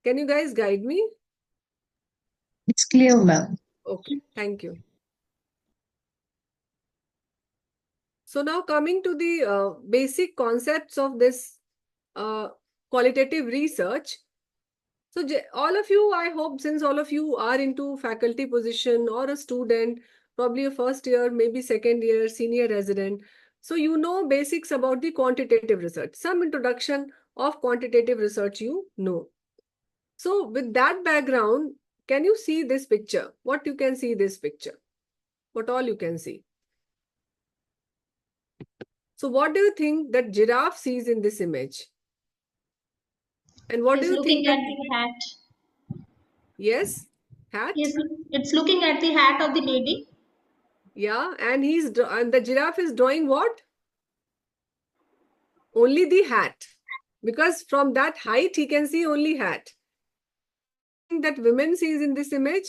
Can you guys guide me? It's clear, ma'am. Okay, thank you. So now coming to the basic concepts of this qualitative research. So all of you, I hope, since all of you are into faculty position or a student, probably a first year, maybe second year, senior resident. So you know basics about the quantitative research. Some introduction of quantitative research you know. So with that background, can you see this picture? What you can see this picture? What all you can see? So what do you think that giraffe sees in this image? And what do He's you looking think at that... the hat. Yes, hat? It's looking at the hat of the lady. Yeah, and and the giraffe is drawing what? Only the hat. Because from that height, he can see only hat. That women sees in this image?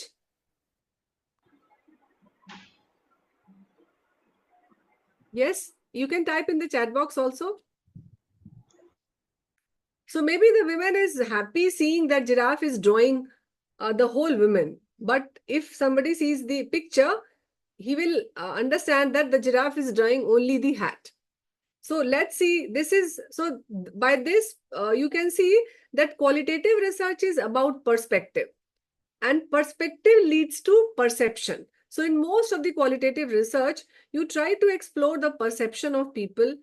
Yes, you can type in the chat box also. So maybe the woman is happy seeing that giraffe is drawing the whole woman. But if somebody sees the picture, he will understand that the giraffe is drawing only the hat. So let's see, this is, so by this, you can see that qualitative research is about perspective. And perspective leads to perception. So in most of the qualitative research, you try to explore the perception of people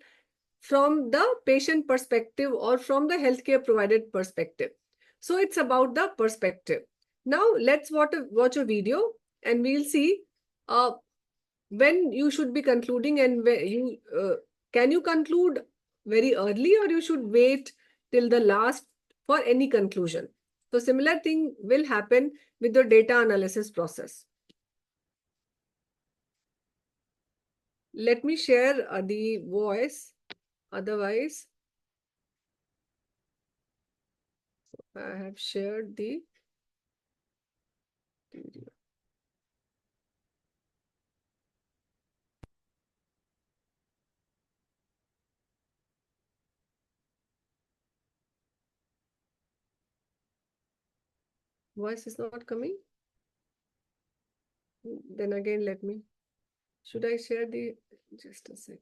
from the patient perspective or from the healthcare provided perspective. So it's about the perspective. Now let's watch a video and we'll see when you should be concluding and can you conclude very early or you should wait till the last for any conclusion. So similar thing will happen with the data analysis process. Let me share the voice. Otherwise, I have shared the video. Voice is not coming. Then again, should I share just a sec.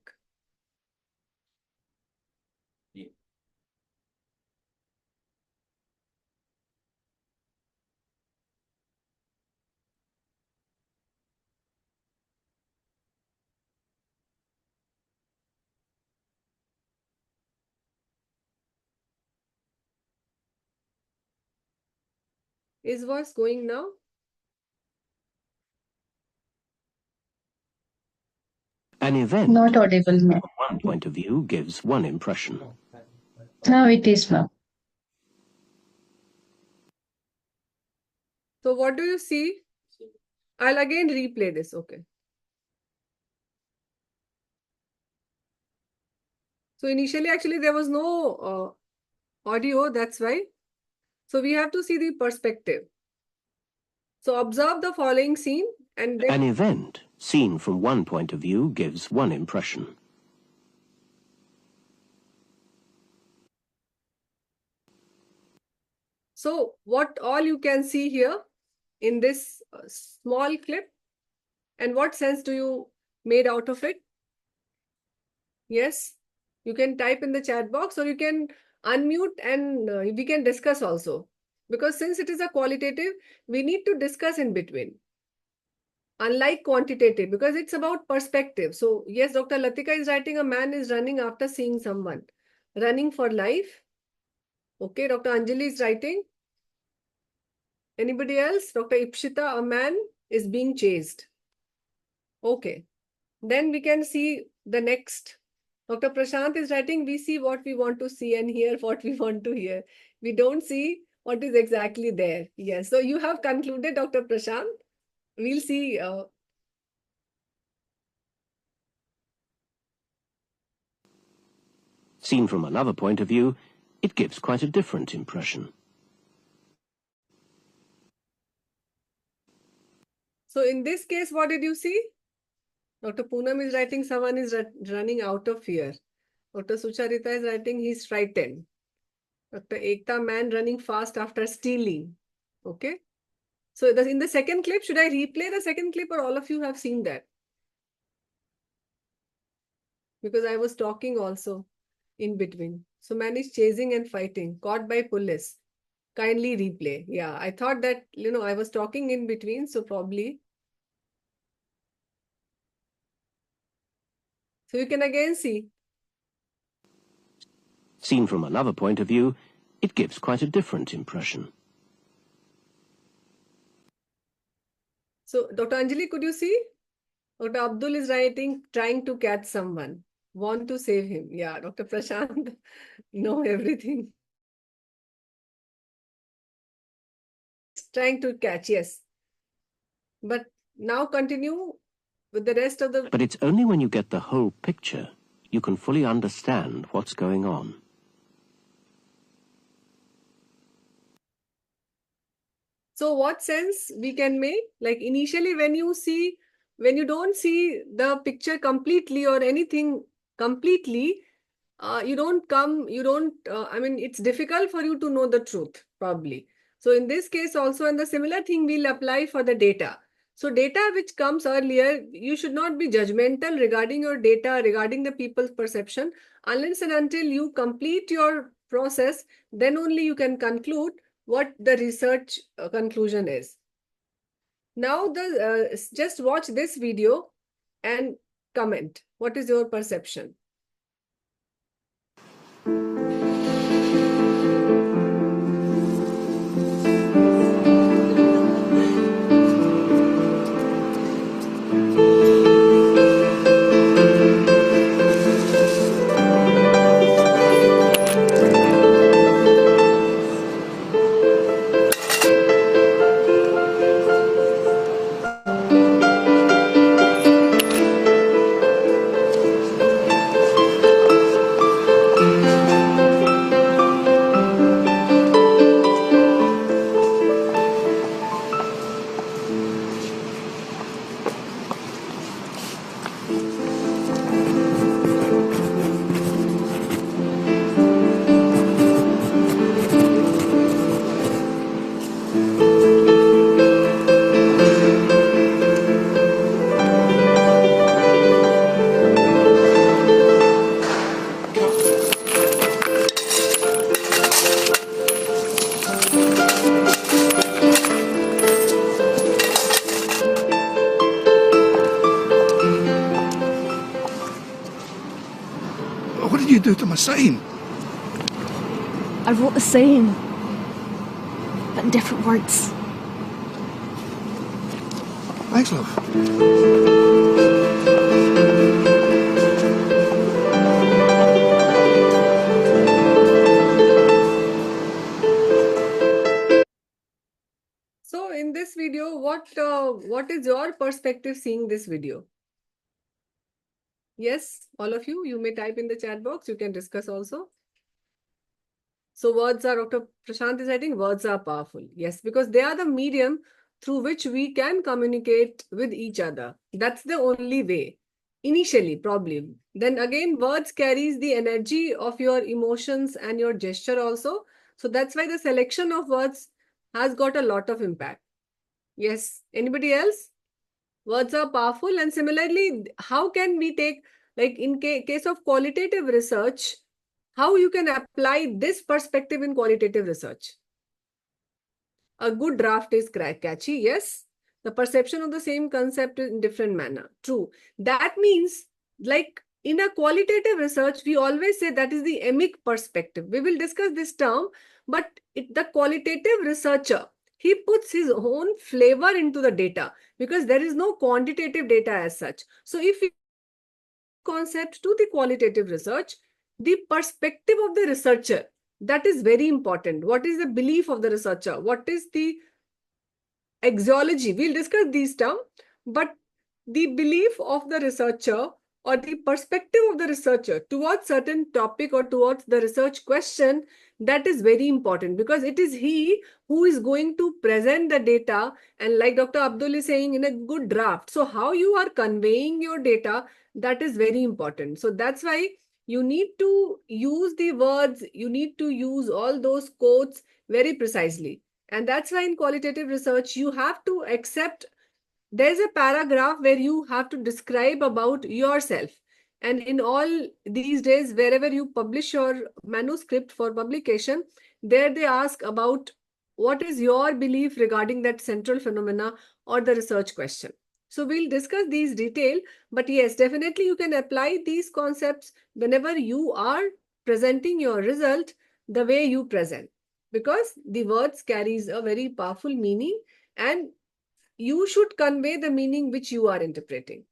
Is voice going now? An event Not audible, ma'am. from one point of view gives one impression. Now it is, ma'am. So what do you see? I'll again replay this. Okay. So initially, actually, there was no audio. That's why. So we have to see the perspective. So observe the following scene and then... An event seen from one point of view gives one impression. So what all you can see here in this small clip, and what sense do you made out of it? Yes, you can type in the chat box or you can unmute and we can discuss also. Because since it is a qualitative, we need to discuss in between. Unlike quantitative, because it's about perspective. So yes, Dr. Latika is writing, a man is running after seeing someone. Running for life. Okay, Dr. Anjali is writing. Anybody else? Dr. Ipshita, a man is being chased. Okay. Then we can see the next. Dr. Prashant is writing, we see what we want to see and hear what we want to hear. We don't see what is exactly there. Yes. So you have concluded, Dr. Prashant. We'll see. Seen from another point of view, it gives quite a different impression. So in this case, what did you see? Dr. Poonam is writing, someone is running out of fear. Dr. Sucharita is writing, he's frightened. Dr. Ekta, man running fast after stealing. Okay. So in the second clip, should I replay the second clip or all of you have seen that? Because I was talking also in between. So man is chasing and fighting, caught by police. Kindly replay. Yeah, I thought that, I was talking in between, so probably. So you can again see. Seen from another point of view, it gives quite a different impression. So Dr. Anjali, could you see? Dr. Abdul is writing, trying to catch someone, want to save him. Yeah, Dr. Prashant, know everything. Trying to catch, yes. But now continue with the rest of the... But it's only when you get the whole picture you can fully understand what's going on. So what sense we can make? Like initially when you don't see the picture completely or anything completely, it's difficult for you to know the truth, probably. So in this case also, and the similar thing will apply for the data. So data which comes earlier, you should not be judgmental regarding your data, regarding the people's perception, unless and until you complete your process, then only you can conclude what the research conclusion is. Now just watch this video and comment. What is your perception? What did you do to my sign? I wrote the same, but in different words. Thanks, love. So in this video, what is your perspective seeing this video? Yes, all of you may type in the chat box. You can discuss also. So words are, Dr. Prashant is writing, words are powerful. Yes, because they are the medium through which we can communicate with each other. That's the only way. Initially, probably. Then again, words carries the energy of your emotions and your gesture also. So that's why the selection of words has got a lot of impact. Yes. Anybody else? Words are powerful. And similarly, how can we take, like in case of qualitative research, how you can apply this perspective in qualitative research? A good draft is catchy, yes. The perception of the same concept in different manner. True. That means, like in a qualitative research, we always say that is the emic perspective. We will discuss this term, but the qualitative researcher, he puts his own flavor into the data because there is no quantitative data as such. So if we concept to the qualitative research, the perspective of the researcher, that is very important. What is the belief of the researcher? What is the axiology? We'll discuss these terms, but the belief of the researcher or the perspective of the researcher towards certain topic or towards the research question, that is very important because it is he who is going to present the data, and like Dr. Abdul is saying, in a good draft. So how you are conveying your data, that is very important. So that's why You need to use the words, you need to use all those quotes very precisely. And that's why in qualitative research, you have to accept there's a paragraph where you have to describe about yourself. And in all these days, wherever you publish your manuscript for publication, there they ask about what is your belief regarding that central phenomena or the research question. So we'll discuss these detail, but yes, definitely you can apply these concepts whenever you are presenting your result the way you present, because the words carries a very powerful meaning, and you should convey the meaning which you are interpreting.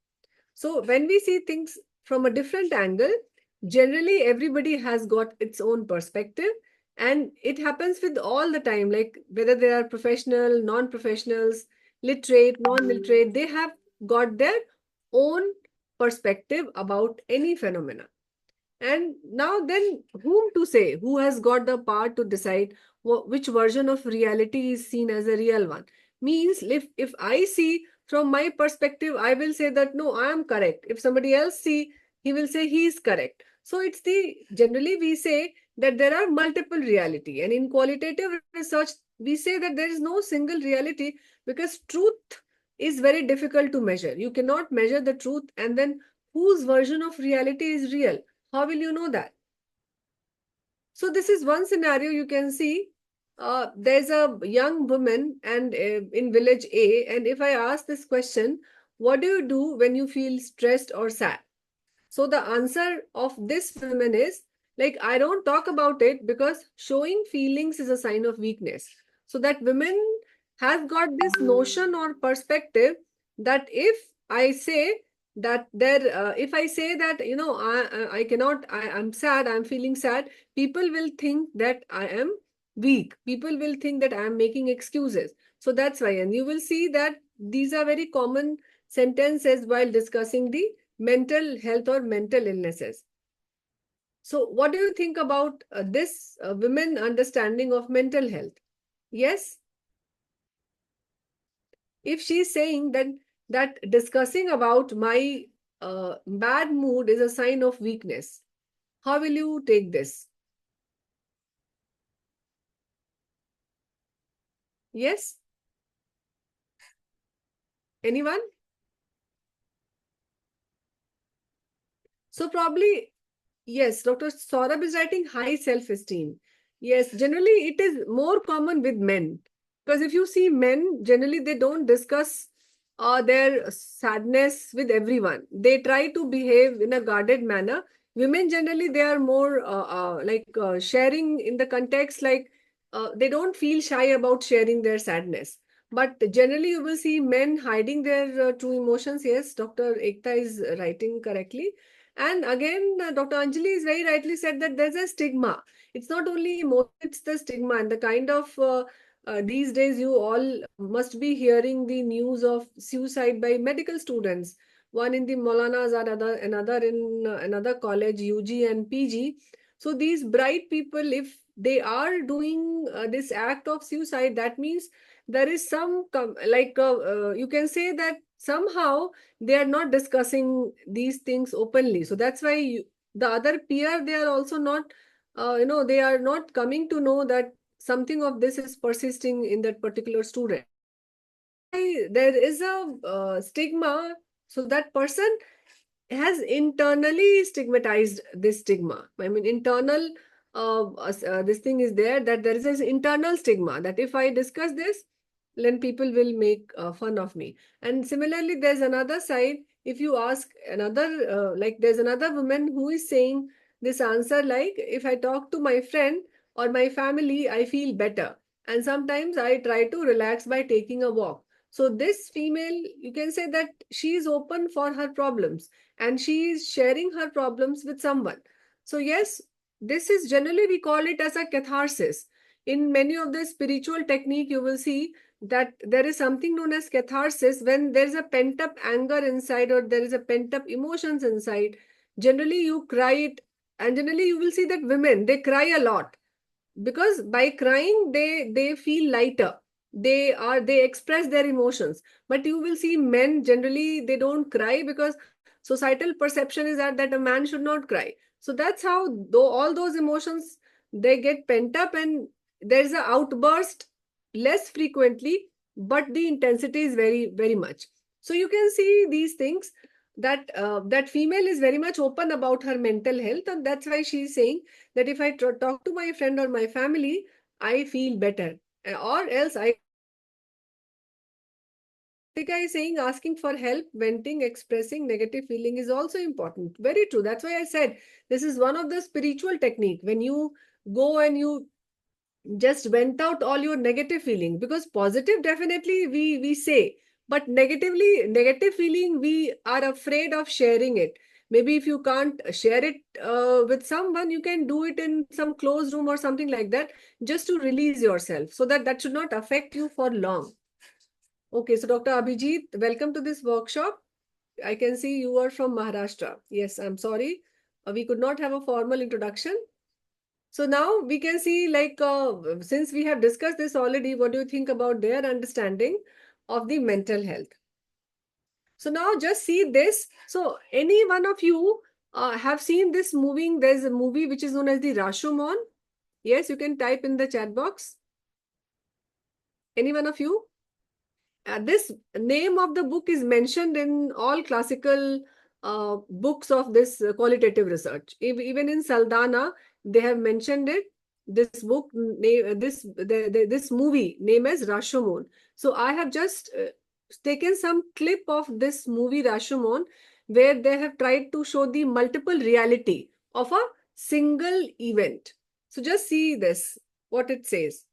So when we see things from a different angle, generally everybody has got its own perspective, and it happens with all the time, like whether they are professional, non-professionals, literate, non-literate, they have got their own perspective about any phenomena. And now then, whom to say? Who has got the power to decide which version of reality is seen as a real one? Means if I see from my perspective, I will say that no, I am correct. If somebody else see, he will say he is correct. So it's the, generally we say that there are multiple reality. And in qualitative research, we say that there is no single reality, because truth is very difficult to measure. You cannot measure the truth, and then whose version of reality is real? How will you know that? So this is one scenario you can see. There's a young woman and in village A, and if I ask this question, what do you do when you feel stressed or sad? So the answer of this woman is like, I don't talk about it because showing feelings is a sign of weakness. So that women has got this notion or perspective that if I say that if I say that, you know, I cannot, I'm sad, I'm feeling sad, people will think that I am weak. People will think that I am making excuses. So that's why, and you will see that these are very common sentences while discussing the mental health or mental illnesses. So what do you think about this women understanding of mental health? Yes? If she's saying that discussing about my bad mood is a sign of weakness, how will you take this? Yes? Anyone? So probably, yes, Dr. Saurabh is writing high self-esteem. Yes, generally it is more common with men. Because if you see men, generally they don't discuss their sadness with everyone. They try to behave in a guarded manner. Women generally, they are more sharing in the context, like they don't feel shy about sharing their sadness. But generally you will see men hiding their true emotions. Yes, Dr. Ekta is writing correctly. And again, Dr. Anjali is very rightly said that there's a stigma. It's not only emotion, it's the stigma, and the kind of these days you all must be hearing the news of suicide by medical students. One in the Maulana Azad, another in another college, UG and PG. So these bright people, if they are doing this act of suicide, that means there is some you can say that somehow they are not discussing these things openly. So that's why the other peer, they are also not, they are not coming to know that something of this is persisting in that particular student. So that's why there is a stigma. So that person has internally stigmatized this stigma. I mean, internal, this thing is there, that there is this internal stigma that if I discuss this, then people will make fun of me. And similarly, there's another side. If you ask another, there's another woman who is saying this answer, like, if I talk to my friend or my family, I feel better. And sometimes I try to relax by taking a walk. So this female, you can say that she is open for her problems and she is sharing her problems with someone. So yes, this is generally, we call it as a catharsis. In many of the spiritual technique, you will see that there is something known as catharsis when there is a pent up anger inside or there is a pent up emotions inside. Generally, you cry it, and generally you will see that women, they cry a lot, because by crying they feel lighter. They express their emotions. But you will see men generally, they don't cry because societal perception is that a man should not cry. So that's how though all those emotions, they get pent up and there's an outburst less frequently, but the intensity is very, very much. So you can see these things that that female is very much open about her mental health, and that's why she's saying that if I talk to my friend or my family, I feel better, or else I. Tika is saying asking for help, venting, expressing negative feeling is also important. Very true. That's why I said this is one of the spiritual technique. When you go and you just vent out all your negative feeling, because positive definitely we say, but negative feeling we are afraid of sharing it. Maybe if you can't share it with someone, you can do it in some closed room or something like that, just to release yourself, so that that should not affect you for long. Okay, so Dr. Abhijit, welcome to this workshop. I can see you are from Maharashtra. Yes, I'm sorry. We could not have a formal introduction. So now we can see, like, since we have discussed this already, what do you think about their understanding of the mental health? So now just see this. So any one of you have seen this movie? There's a movie which is known as the Rashomon. Yes, you can type in the chat box. Any one of you? This name of the book is mentioned in all classical books of this qualitative research. Even in Saldana, they have mentioned it. This book, this movie name as Rashomon. So I have just taken some clip of this movie Rashomon, where they have tried to show the multiple reality of a single event. So just see this, what it says.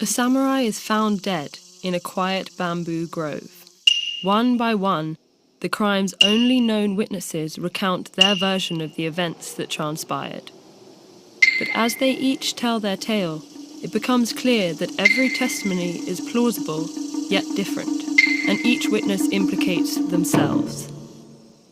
A samurai is found dead in a quiet bamboo grove. One by one, the crime's only known witnesses recount their version of the events that transpired. But as they each tell their tale, it becomes clear that every testimony is plausible, yet different, and each witness implicates themselves.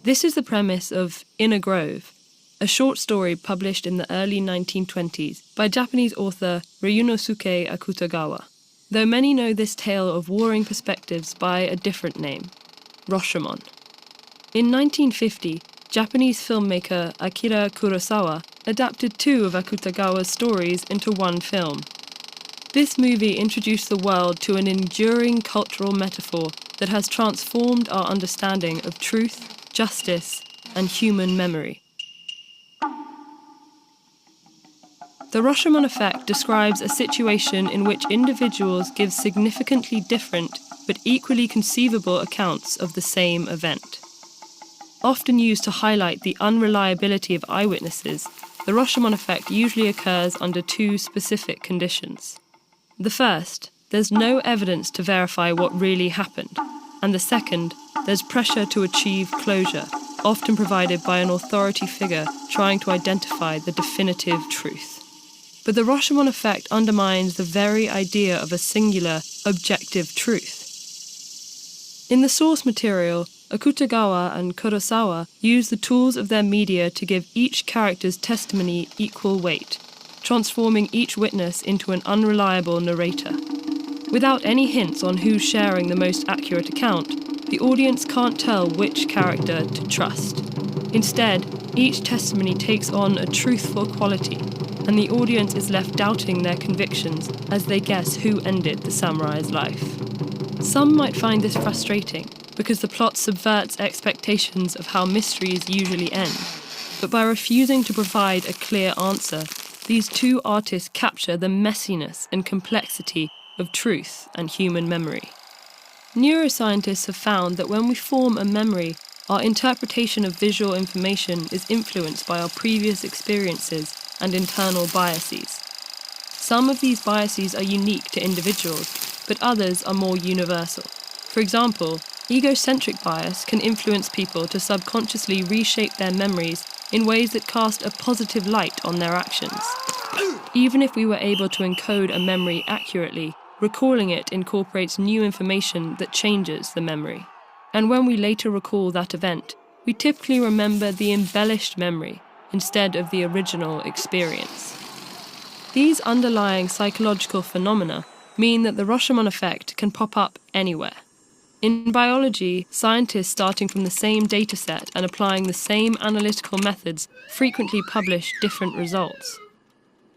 This is the premise of In a Grove, a short story published in the early 1920s by Japanese author Ryunosuke Akutagawa, though many know this tale of warring perspectives by a different name, Rashomon. In 1950, Japanese filmmaker Akira Kurosawa adapted 2 of Akutagawa's stories into one film. This movie introduced the world to an enduring cultural metaphor that has transformed our understanding of truth, justice, and human memory. The Rashomon effect describes a situation in which individuals give significantly different but equally conceivable accounts of the same event. Often used to highlight the unreliability of eyewitnesses, the Rashomon effect usually occurs under 2 specific conditions. The first, there's no evidence to verify what really happened, and the second, there's pressure to achieve closure, often provided by an authority figure trying to identify the definitive truth. But the Rashomon effect undermines the very idea of a singular, objective truth. In the source material, Akutagawa and Kurosawa use the tools of their media to give each character's testimony equal weight, transforming each witness into an unreliable narrator. Without any hints on who's sharing the most accurate account, the audience can't tell which character to trust. Instead, each testimony takes on a truthful quality, and the audience is left doubting their convictions as they guess who ended the samurai's life. Some might find this frustrating, because the plot subverts expectations of how mysteries usually end. But by refusing to provide a clear answer, these 2 artists capture the messiness and complexity of truth and human memory. Neuroscientists have found that when we form a memory, our interpretation of visual information is influenced by our previous experiences and internal biases. Some of these biases are unique to individuals, but others are more universal. For example, egocentric bias can influence people to subconsciously reshape their memories in ways that cast a positive light on their actions. Even if we were able to encode a memory accurately, recalling it incorporates new information that changes the memory. And when we later recall that event, we typically remember the embellished memory instead of the original experience. These underlying psychological phenomena mean that the Rashomon effect can pop up anywhere. In biology, scientists starting from the same dataset and applying the same analytical methods frequently publish different results.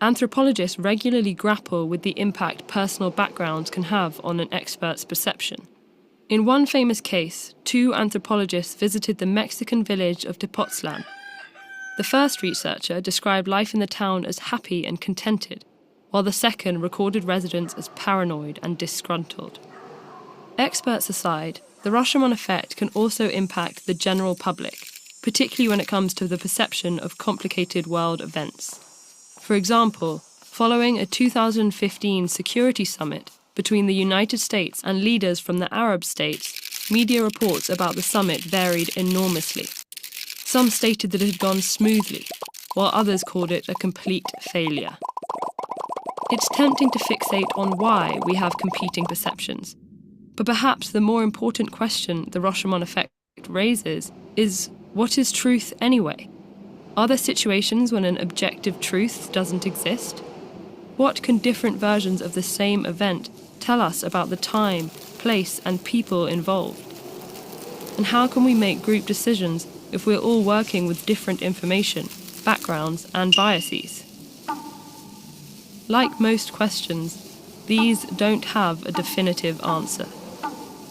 Anthropologists regularly grapple with the impact personal backgrounds can have on an expert's perception. In one famous case, two anthropologists visited the Mexican village of Tepoztlan. The first researcher described life in the town as happy and contented, while the second recorded residents as paranoid and disgruntled. Experts aside, the Rashomon effect can also impact the general public, particularly when it comes to the perception of complicated world events. For example, following a 2015 security summit between the United States and leaders from the Arab states, media reports about the summit varied enormously. Some stated that it had gone smoothly, while others called it a complete failure. It's tempting to fixate on why we have competing perceptions, but perhaps the more important question the Rashomon effect raises is, what is truth anyway? Are there situations when an objective truth doesn't exist? What can different versions of the same event tell us about the time, place, and people involved? And how can we make group decisions if we're all working with different information, backgrounds, and biases? Like most questions, these don't have a definitive answer.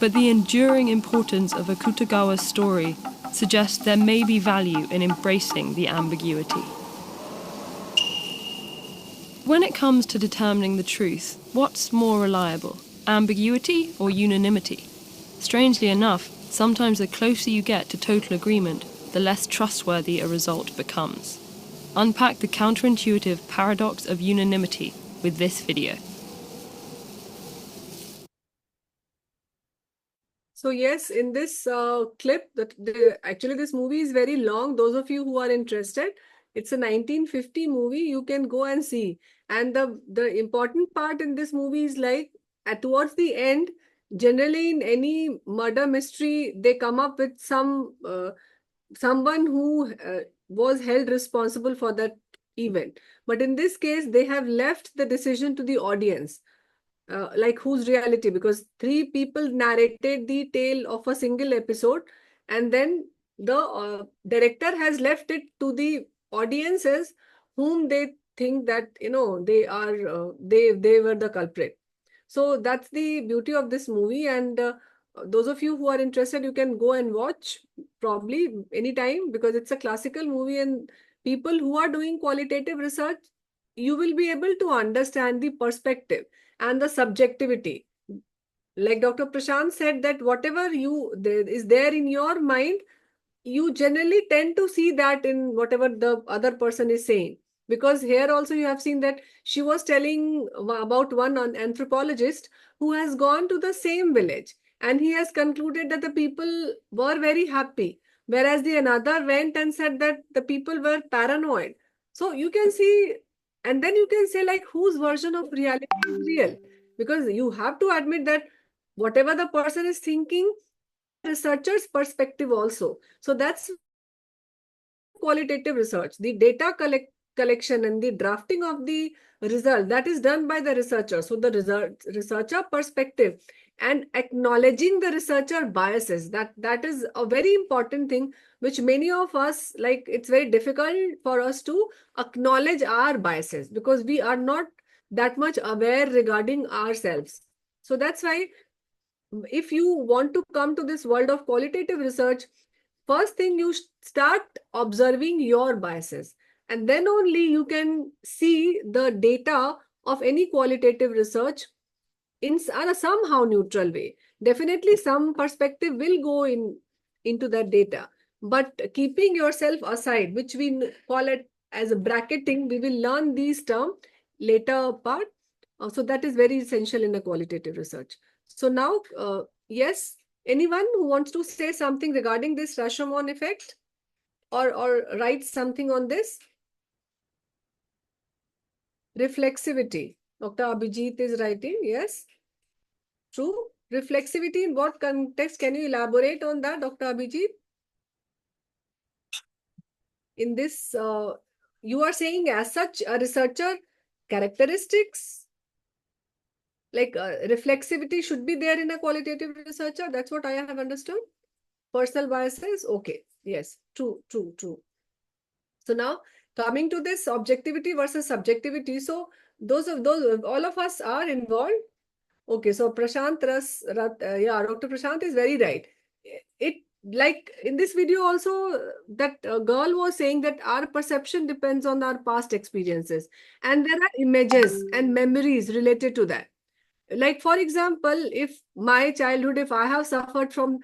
But the enduring importance of Akutagawa's story suggests there may be value in embracing the ambiguity. When it comes to determining the truth, what's more reliable, ambiguity or unanimity? Strangely enough, sometimes the closer you get to total agreement, the less trustworthy a result becomes. Unpack the counterintuitive paradox of unanimity with this video. So yes, in this clip, actually this movie is very long. Those of you who are interested, it's a 1950 movie. You can go and see. And the important part in this movie is like towards the end, generally in any murder mystery, they come up with someone who was held responsible for that event. But in this case, they have left the decision to the audience. Like whose reality, because three people narrated the tale of a single episode, and then the director has left it to the audiences whom they think that they are they were the culprit. So that's the beauty of this movie, and those of you who are interested, you can go and watch probably anytime, because it's a classical movie, and people who are doing qualitative research, you will be able to understand the perspective and the subjectivity. Like Dr. Prashant said, that whatever is there in your mind, you generally tend to see that in whatever the other person is saying. Because here also you have seen that she was telling about one anthropologist who has gone to the same village, and he has concluded that the people were very happy, whereas the another went and said that the people were paranoid. So you can see, and then you can say like whose version of reality is real, because you have to admit that whatever the person is thinking, researcher's perspective also. So that's qualitative research. The data collection and the drafting of the result, that is done by the researcher. So the researcher perspective and acknowledging the researcher biases, that is a very important thing, which many of us, like, it's very difficult for us to acknowledge our biases because we are not that much aware regarding ourselves. So that's why if you want to come to this world of qualitative research, first thing you start observing your biases, and then only you can see the data of any qualitative research in a somehow neutral way. Definitely some perspective will go into that data, but keeping yourself aside, which we call it as a bracketing, we will learn these terms later part. So that is very essential in a qualitative research. So now, yes, anyone who wants to say something regarding this Rashomon effect or write something on this? Reflexivity. Dr. Abhijit is writing, yes. True. Reflexivity, in what context? Can you elaborate on that, Dr. Abhijit? In this, you are saying as such, a researcher characteristics, like reflexivity should be there in a qualitative researcher. That's what I have understood. Personal biases, okay, yes, true. So now coming to this objectivity versus subjectivity. So those all of us are involved. Okay, so yeah, Dr. Prashant is very right. It, like in this video also, that girl was saying that our perception depends on our past experiences, and there are images and memories related to that. Like for example, if my childhood, if I have suffered from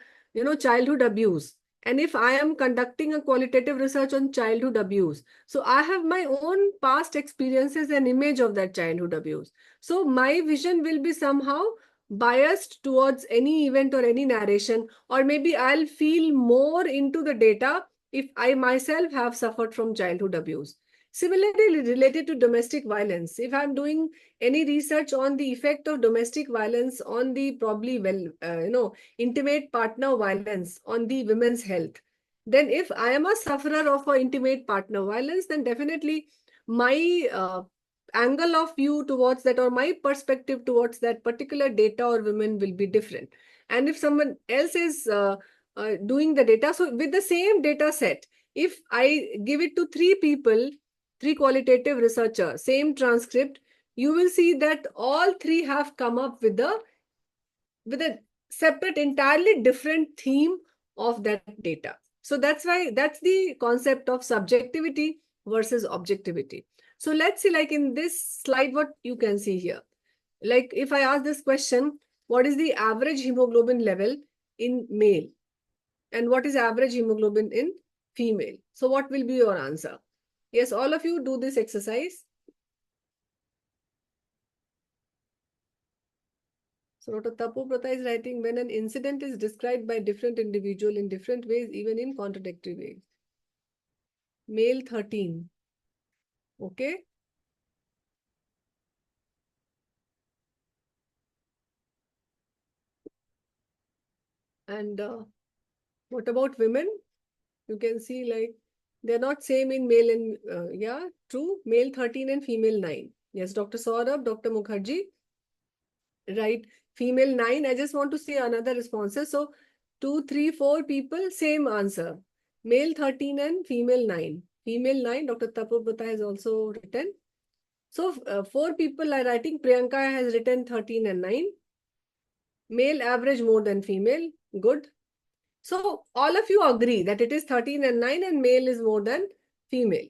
childhood abuse, and if I am conducting a qualitative research on childhood abuse, so I have my own past experiences and image of that childhood abuse. So my vision will be somehow biased towards any event or any narration, or maybe I'll feel more into the data if I myself have suffered from childhood abuse. Similarly, related to domestic violence, if I'm doing any research on the effect of domestic violence on the probably intimate partner violence on the women's health, then if I am a sufferer of a intimate partner violence, then definitely my angle of view towards that, or my perspective towards that particular data or women, will be different. And if someone else is doing the data, so with the same data set, if I give it to three people, three qualitative researchers, same transcript, you will see that all three have come up with a separate, entirely different theme of that data. So that's why, that's the concept of subjectivity versus objectivity. So let's see, like in this slide, what you can see here. Like if I ask this question, what is the average hemoglobin level in male? And what is average hemoglobin in female? So what will be your answer? Yes, all of you do this exercise. So Dr. Tapu Prata is writing, when an incident is described by different individual in different ways, even in contradictory ways. Male 13. Okay. And what about women? You can see like they're not same in male and yeah, true. Male 13 and female 9. Yes, Dr. Saurabh, Dr. Mukherjee. Right. Female 9. I just want to see another responses. So 2, 3, 4 people, same answer. Male 13 and female 9. Female 9, Dr. Tapu Prata has also written. So 4 people are writing. Priyanka has written 13 and 9. Male average more than female. Good. So all of you agree that it is 13 and 9 and male is more than female.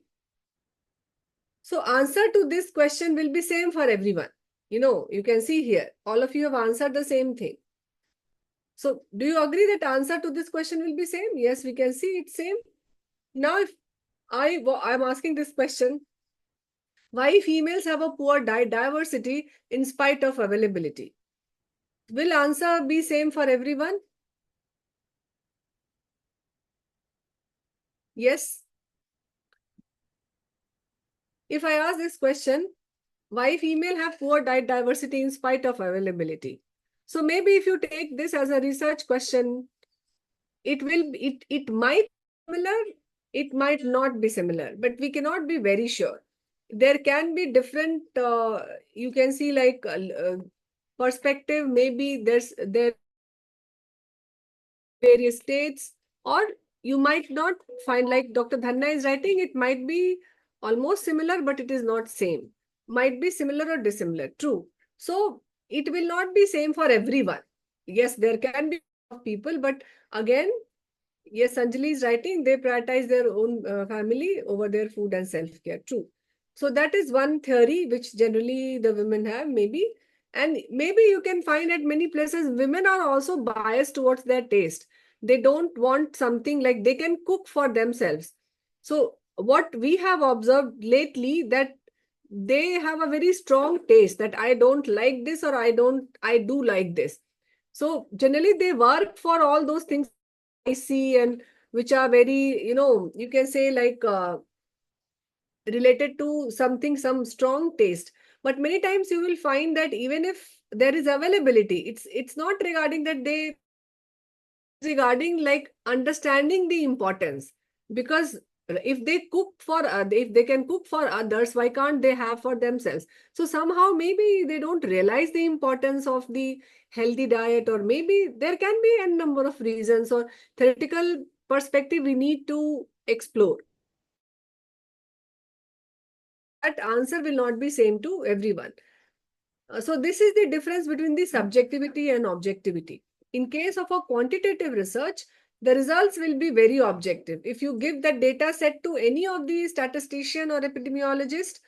So answer to this question will be same for everyone. You can see here, all of you have answered the same thing. So do you agree that answer to this question will be same? Yes, we can see it's same. Now, if I'm asking this question, why females have a poor diversity in spite of availability? Will answer be same for everyone? Yes. If I ask this question, why female have poor diversity in spite of availability? So maybe if you take this as a research question, it might be similar, it might not be similar, but we cannot be very sure. There can be different, you can see like perspective, maybe there various states, or you might not find, like Dr. Dhanna is writing, it might be almost similar, but it is not same. Might be similar or dissimilar, true. So it will not be same for everyone. Yes, there can be people, but again, yes, Anjali is writing, they prioritize their own family over their food and self-care, true. So that is one theory which generally the women have, maybe. And maybe you can find at many places, women are also biased towards their taste. They don't want something like they can cook for themselves. So what we have observed lately, that they have a very strong taste, that I don't like this, or I do like this. So generally they work for all those things spicy and which are very, you can say like related to something, some strong taste. But many times you will find that even if there is availability, it's not regarding that regarding like understanding the importance. Because if they cook for if they can cook for others, why can't they have for themselves? So somehow maybe they don't realize the importance of the healthy diet, or maybe there can be a number of reasons or theoretical perspective we need to explore. That answer will not be same to everyone. So this is the difference between the subjectivity and objectivity. In case of a quantitative research, the results will be very objective. If you give the data set to any of the statistician or epidemiologist,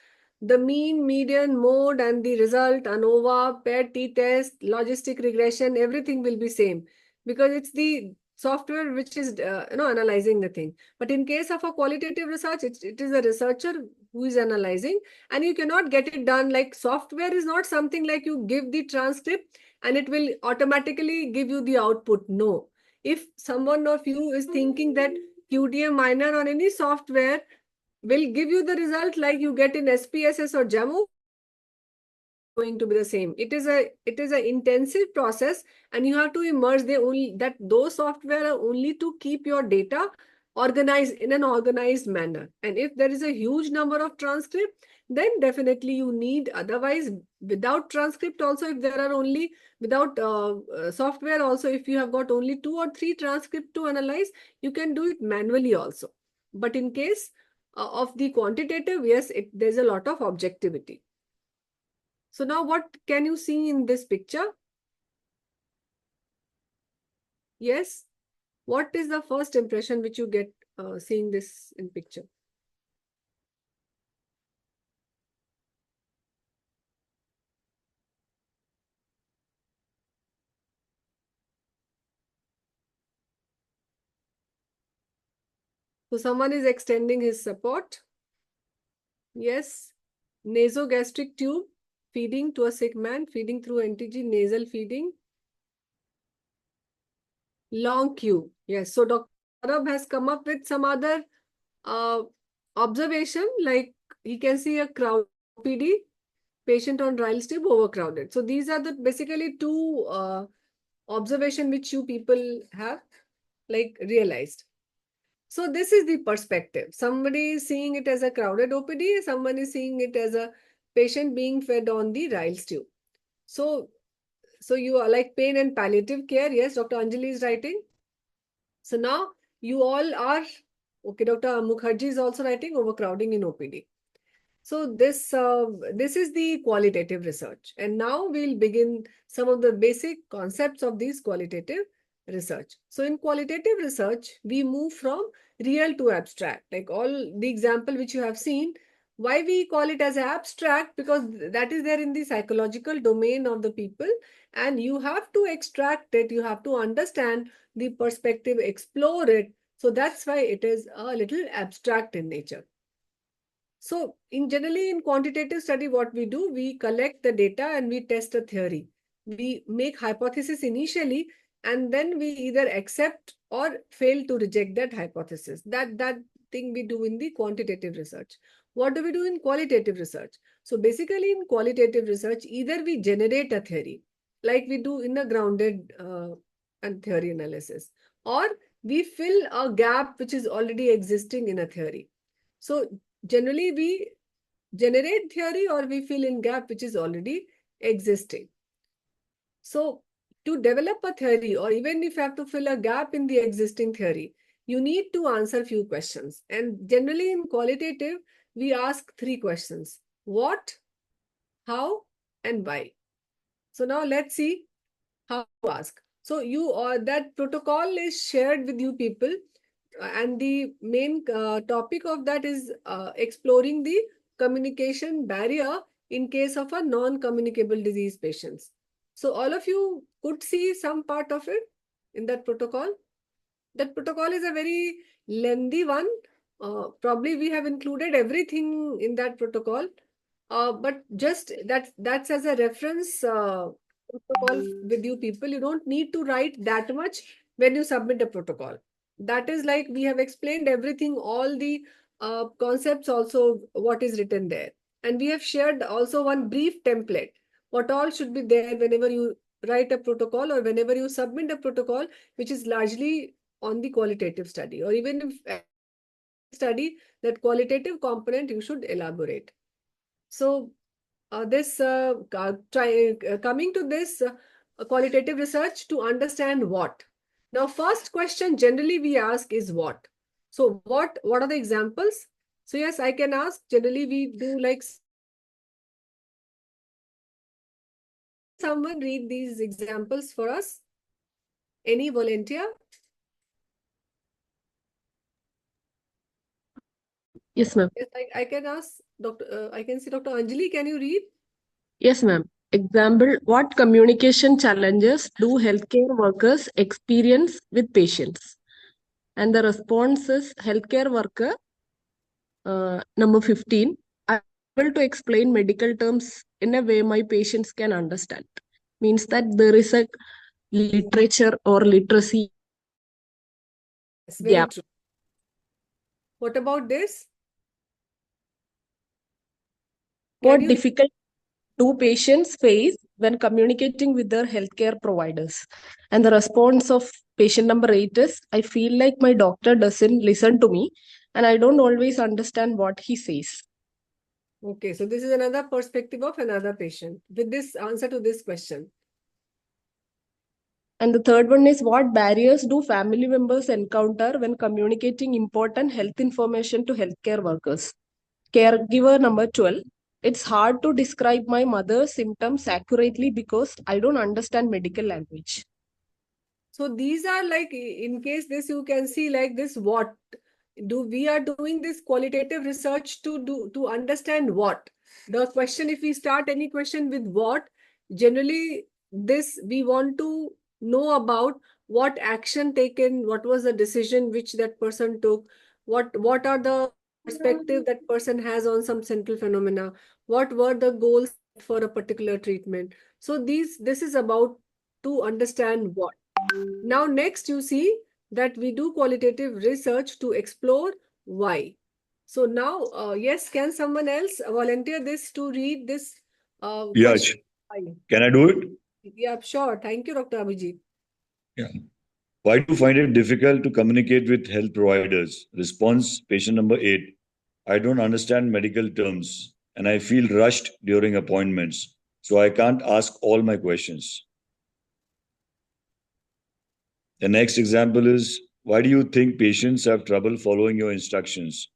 the mean, median, mode, and the result, ANOVA, paired t-test, logistic regression, everything will be same, because it's the software which is analyzing the thing. But in case of a qualitative research, it is a researcher who is analyzing, and you cannot get it done. Like, software is not something like you give the transcript and it will automatically give you the output. No. If someone of you is thinking that QDM minor on any software will give you the result like you get in SPSS or JAMO, going to be the same. It is a intensive process, and you have to immerse those software are only to keep your data organized in an organized manner. And if there is a huge number of transcript, then definitely you need. Otherwise, without transcript also, if there are only without software also, if you have got only 2 or 3 transcript to analyze, you can do it manually also. But in case of the quantitative, yes, there's a lot of objectivity. So now what can you see in this picture? Yes. What is the first impression which you get seeing this in picture? So someone is extending his support. Yes. Nasogastric tube feeding to a sick man, feeding through NTG, nasal feeding. Long queue. Yes. So Dr. Arab has come up with some other observation, like he can see a crowd PD, patient on Riles tube, overcrowded. So these are the basically 2 observation which you people have like realized. So this is the perspective. Somebody is seeing it as a crowded OPD, someone is seeing it as a patient being fed on the Riles tube. So you are like pain and palliative care. Yes, Dr. Anjali is writing. So now you all are, okay, Dr. Mukherjee is also writing overcrowding in OPD. So this is the qualitative research. And now we'll begin some of the basic concepts of these qualitative research. So in qualitative research, we move from real to abstract. Like all the example which you have seen, why we call it as abstract? Because that is there in the psychological domain of the people, and you have to extract it, you have to understand the perspective, explore it. So that's why it is a little abstract in nature. So generally in quantitative study, what we do, we collect the data and we test a theory. We make hypothesis initially, and then we either accept or fail to reject that hypothesis. That thing we do in the quantitative research. What do we do in qualitative research? So basically in qualitative research, either we generate a theory, like we do in a grounded and theory analysis, or we fill a gap which is already existing in a theory. So generally we generate theory or we fill in gap which is already existing. So to develop a theory, or even if you have to fill a gap in the existing theory, you need to answer few questions. And generally in qualitative, we ask 3 questions: what, how, and why. So now let's see how to ask. So that protocol is shared with you people, and the main topic of that is exploring the communication barrier in case of a non-communicable disease patients. So all of you could see some part of it in that protocol. That protocol is a very lengthy one. Probably we have included everything in that protocol, but just that's as a reference protocol with you people. You don't need to write that much when you submit a protocol. That is like we have explained everything, all the concepts also what is written there. And we have shared also one brief template, what all should be there whenever you write a protocol or whenever you submit a protocol, which is largely on the qualitative study, or even if study, that qualitative component you should elaborate. So coming to this qualitative research to understand what. Now, first question generally we ask is what. So what are the examples? So yes, I can ask. Generally we do like someone read these examples for us. Any volunteer? Yes, ma'am. Yes, I can ask Dr. I can see Dr. Anjali. Can you read? Yes, ma'am. Example, what communication challenges do healthcare workers experience with patients? And the response is healthcare worker, number 15, I'm able to explain medical terms in a way my patients can understand. Means that there is a literature or literacy Yes, very gap. true. What about this? What Can you difficult do patients face when communicating with their healthcare providers? And the response of patient number 8 is, I feel like my doctor doesn't listen to me and I don't always understand what he says. Okay, so this is another perspective of another patient with this answer to this question. And the third one is, what barriers do family members encounter when communicating important health information to healthcare workers? Caregiver number 12. It's hard to describe my mother's symptoms accurately because I don't understand medical language. So these are like, in case this, you can see like this, what do we are doing this qualitative research to understand what? The question, if we start any question with what, generally this we want to know about what action taken, what was the decision which that person took, what are the perspective that person has on some central phenomena, what were the goals for a particular treatment. So this is about to understand what. Now, next you see that we do qualitative research to explore why. So now, yes, can someone else volunteer this to read this Yeah, question? Why? can I do it? Yeah, sure. Thank you, Dr. Abhijit. Yeah. Why do you find it difficult to communicate with health providers? Response, patient number 8. I don't understand medical terms and I feel rushed during appointments, so I can't ask all my questions. The next example is, why do you think patients have trouble following your instructions?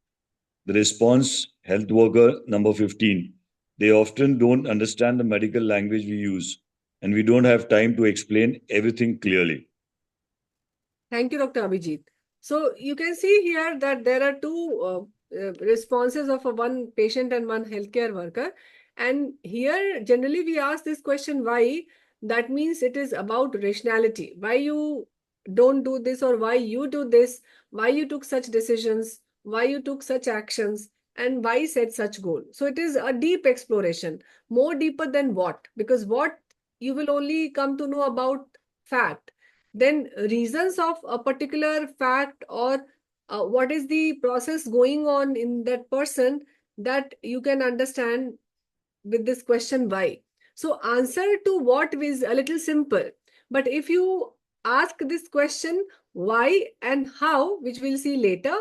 The response, health worker number 15. They often don't understand the medical language we use, and we don't have time to explain everything clearly. Thank you, Dr. Abhijit. So you can see here that there are two responses of one patient and one healthcare worker. And here, generally, we ask this question, why? That means it is about rationality. Why you don't do this, or why you do this, why you took such decisions, why you took such actions, and why set such goal. So it is a deep exploration, more deeper than what, because what you will only come to know about fact. Then reasons of a particular fact, or what is the process going on in that person, that you can understand with this question why. So answer to what is a little simple, but if you ask this question why and how, which we'll see later,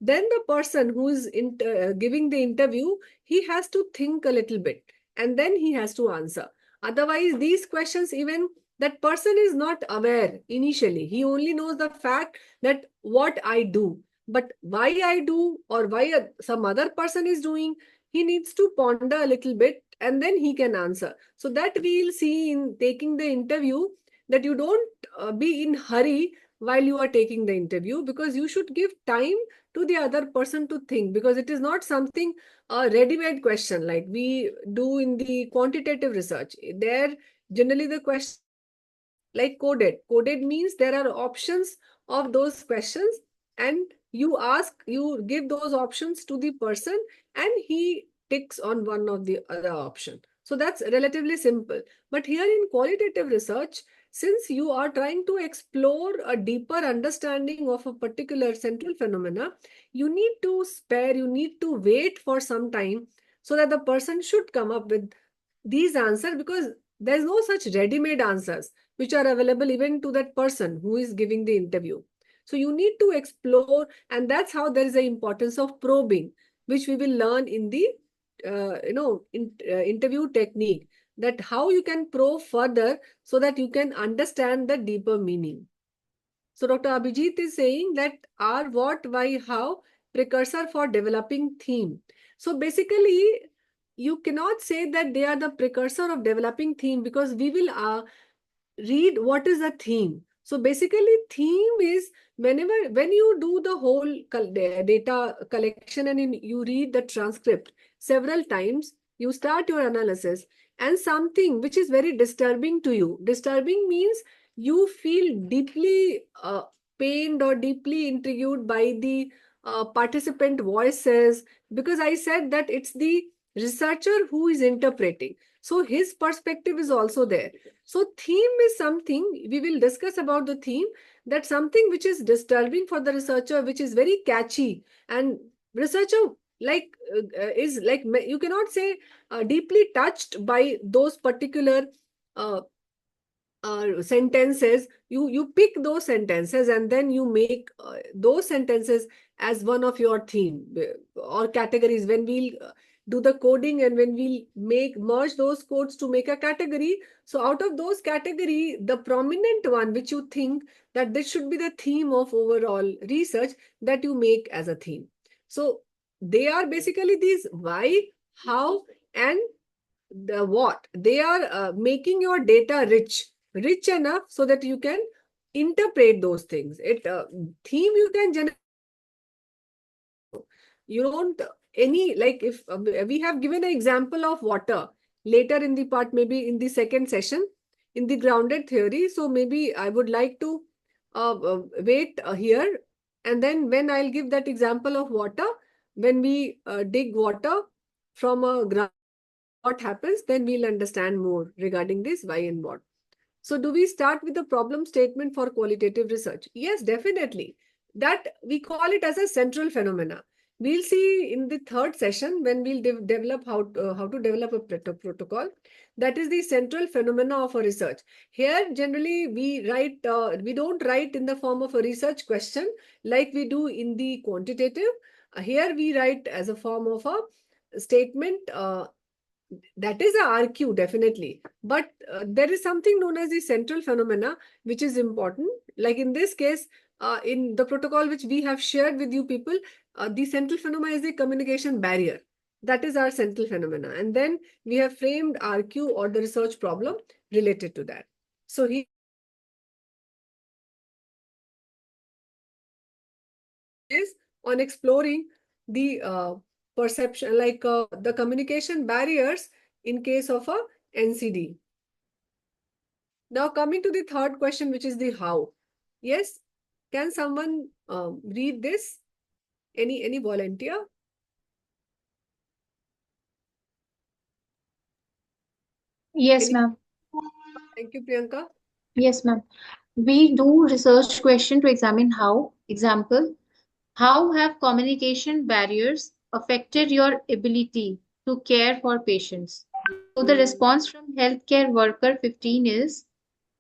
then the person who is giving the interview, he has to think a little bit and then he has to answer. Otherwise, these questions, even that person is not aware initially, he only knows the fact that what I do, but why I do, or why some other person is doing, he needs to ponder a little bit and then he can answer. So that we'll see in taking the interview, that you don't be in hurry while you are taking the interview, because you should give time to the other person to think, because it is not something a ready-made question like we do in the quantitative research. There, generally the question like coded. Coded means there are options of those questions, and you give those options to the person and he ticks on one of the other option. So that's relatively simple. But here in qualitative research, since you are trying to explore a deeper understanding of a particular central phenomena, you need to wait for some time, so that the person should come up with these answers, because there's no such ready-made answers which are available even to that person who is giving the interview. So you need to explore, and that's how there is the importance of probing, which we will learn in the interview technique, that how you can probe further so that you can understand the deeper meaning. So Dr. Abhijit is saying that are, what, why, how, precursor for developing theme. So basically, you cannot say that they are the precursor of developing theme, because we will read what is a theme. So basically, theme is when you do the whole data collection and you read the transcript several times, you start your analysis, and something which is very disturbing to you. Disturbing means you feel deeply pained or deeply intrigued by the participant voices, because I said that it's the researcher who is interpreting. So his perspective is also there. So theme is something, we will discuss about the theme, that something which is disturbing for the researcher, which is very catchy, and researcher is like, you cannot say deeply touched by those particular sentences. You pick those sentences and then you make those sentences as one of your theme or categories. When we'll do the coding and when we'll merge those codes to make a category, so out of those category, the prominent one which you think that this should be the theme of overall research, that you make as a theme. So they are basically these why, how, and the what. They are making your data rich enough so that you can interpret those things. Theme you can generate. You don't like, if we have given an example of water later in the part, maybe in the second session in the grounded theory. So maybe I would like to wait here, and then when I'll give that example of water, when we dig water from a ground, what happens, then we'll understand more regarding this why and what. So do we start with the problem statement for qualitative research? Yes, definitely. That we call it as a central phenomena. We'll see in the third session when we'll develop how to develop a protocol. That is the central phenomena of a research. Here, generally, we don't write in the form of a research question like we do in the quantitative. Here we write as a form of a statement. That is a RQ, definitely. But there is something known as the central phenomena, which is important. Like in this case, in the protocol which we have shared with you people, the central phenomena is the communication barrier. That is our central phenomena. And then we have framed RQ or the research problem related to that. So he is on exploring the perception, like the communication barriers in case of a NCD. Now coming to the third question, which is the how. Yes, can someone read this? Any volunteer? Yes, ma'am. Thank you, Priyanka. Yes, ma'am. We do research question to examine how. Example, how have communication barriers affected your ability to care for patients? So the response from healthcare worker 15 is,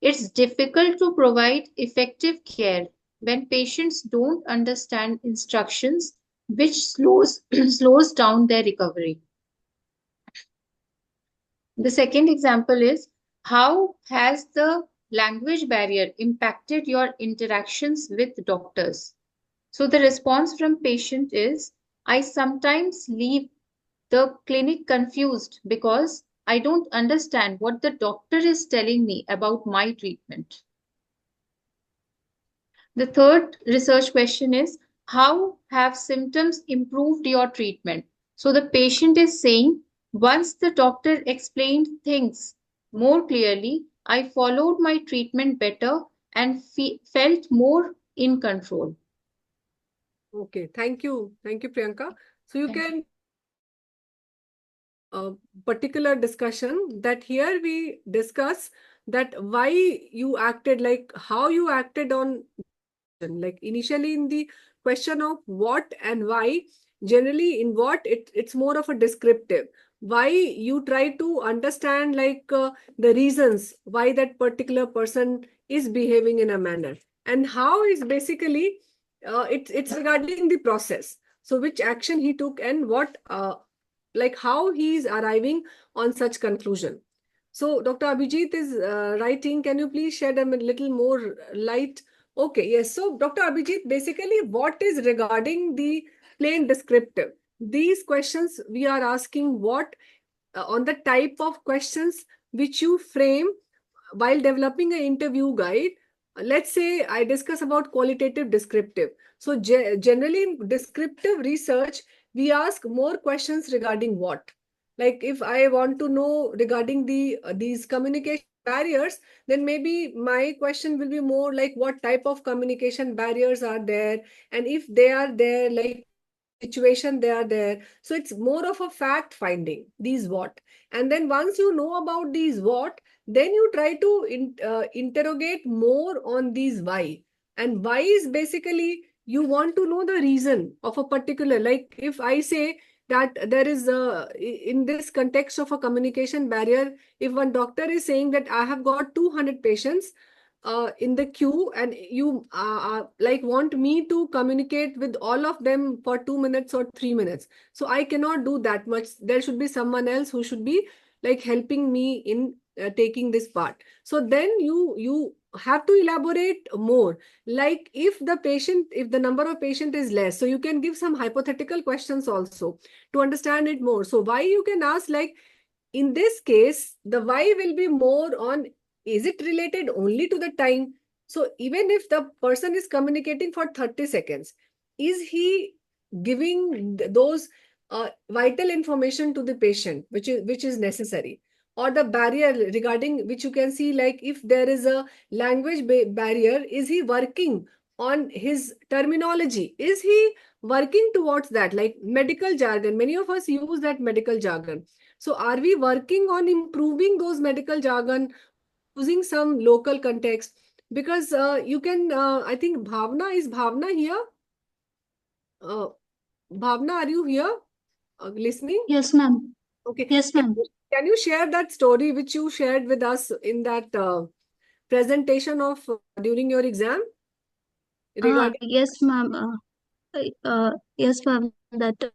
it's difficult to provide effective care when patients don't understand instructions, which slows down their recovery. The second example is, how has the language barrier impacted your interactions with doctors? So the response from patient is, I sometimes leave the clinic confused because I don't understand what the doctor is telling me about my treatment. The third research question is, how have symptoms improved your treatment? So the patient is saying, once the doctor explained things more clearly, I followed my treatment better and felt more in control. Okay, thank you. Thank you, Priyanka. So you can a particular discussion that here we discuss that why you acted, like how you acted on, like initially in the question of what and why. Generally in what, it's more of a descriptive. Why you try to understand, like the reasons why that particular person is behaving in a manner. and how is basically it's regarding the process. So which action he took and what like how he is arriving on such conclusion. So Dr. Abhijit is writing, can you please shed a little more light? Okay, yes. So Dr. Abhijit, basically what is regarding the plain descriptive? These questions we are asking what on the type of questions which you frame while developing an interview guide. Let's say I discuss about qualitative descriptive. So generally in descriptive research, we ask more questions regarding what. Like if I want to know regarding these communication barriers, then maybe my question will be more like what type of communication barriers are there, and if they are there, like situation they are there. So it's more of a fact finding, these what. And then once you know about these what, then you try to interrogate more on these why. And why is basically you want to know the reason of a particular, like if I say that there is a, in this context of a communication barrier, if one doctor is saying that I have got 200 patients in the queue, and you like want me to communicate with all of them for 2 minutes or 3 minutes, so I cannot do that much. There should be someone else who should be like helping me in taking this part. So then you have to elaborate more, like if the number of patient is less, so you can give some hypothetical questions also to understand it more. So why you can ask, like in this case the why will be more on, is it related only to the time? So even if the person is communicating for 30 seconds, is he giving those vital information to the patient which is necessary? Or the barrier regarding which you can see, like if there is a language barrier, is he working on his terminology? Is he working towards that? Like medical jargon, many of us use that medical jargon. So are we working on improving those medical jargon, using some local context? Because you can, I think Bhavna here? Uh, Bhavna, are you here listening? Yes, ma'am. Okay. Yes, ma'am. Can you share that story which you shared with us in that presentation of during your exam regarding? Yes, ma'am. Yes, ma'am. That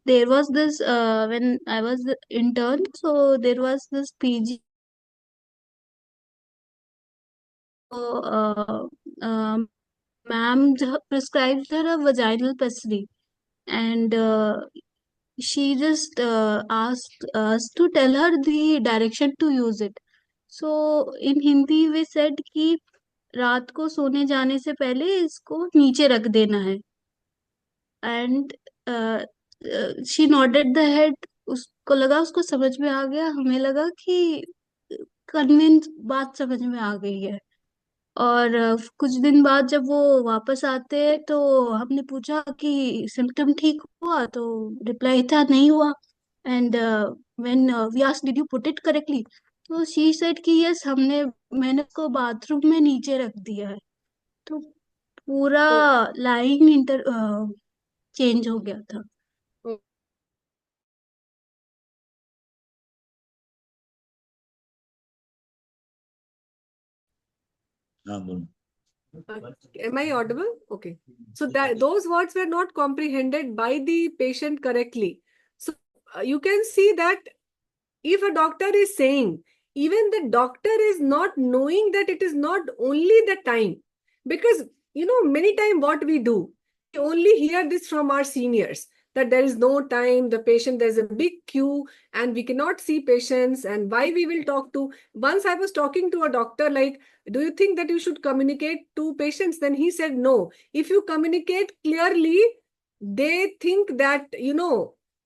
there was this when I was the intern, so there was this PG. So, ma'am prescribed her a vaginal pessary, and she just asked us to tell her the direction to use it. So in Hindi we said कि रात को सोने जाने से पहले इसको नीचे रख देना है, and she nodded the head. उसको लगा, उसको समझ में आ गया, हमें लगा कि कन्विंस बात समझ में आ गई है. और कुछ दिन बाद जब वो वापस आते हैं तो हमने पूछा कि सिम्टम ठीक हुआ, तो रिप्लाई था नहीं हुआ. And when we asked did you put it correctly, तो शी सेड कि यस, मैंने उसको बाथरूम में नीचे रख दिया है. तो पूरा लाइन चेंज हो गया था. Am I audible? Okay. So that those words were not comprehended by the patient correctly. So you can see that if a doctor is saying, even the doctor is not knowing that it is not only the time. Because, many times what we do, we only hear this from our seniors, that there is no time, the patient, there's a big queue, and we cannot see patients, and why we will talk to. Once I was talking to a doctor, like, do you think that you should communicate to patients? Then he said, no. If you communicate clearly, they think that,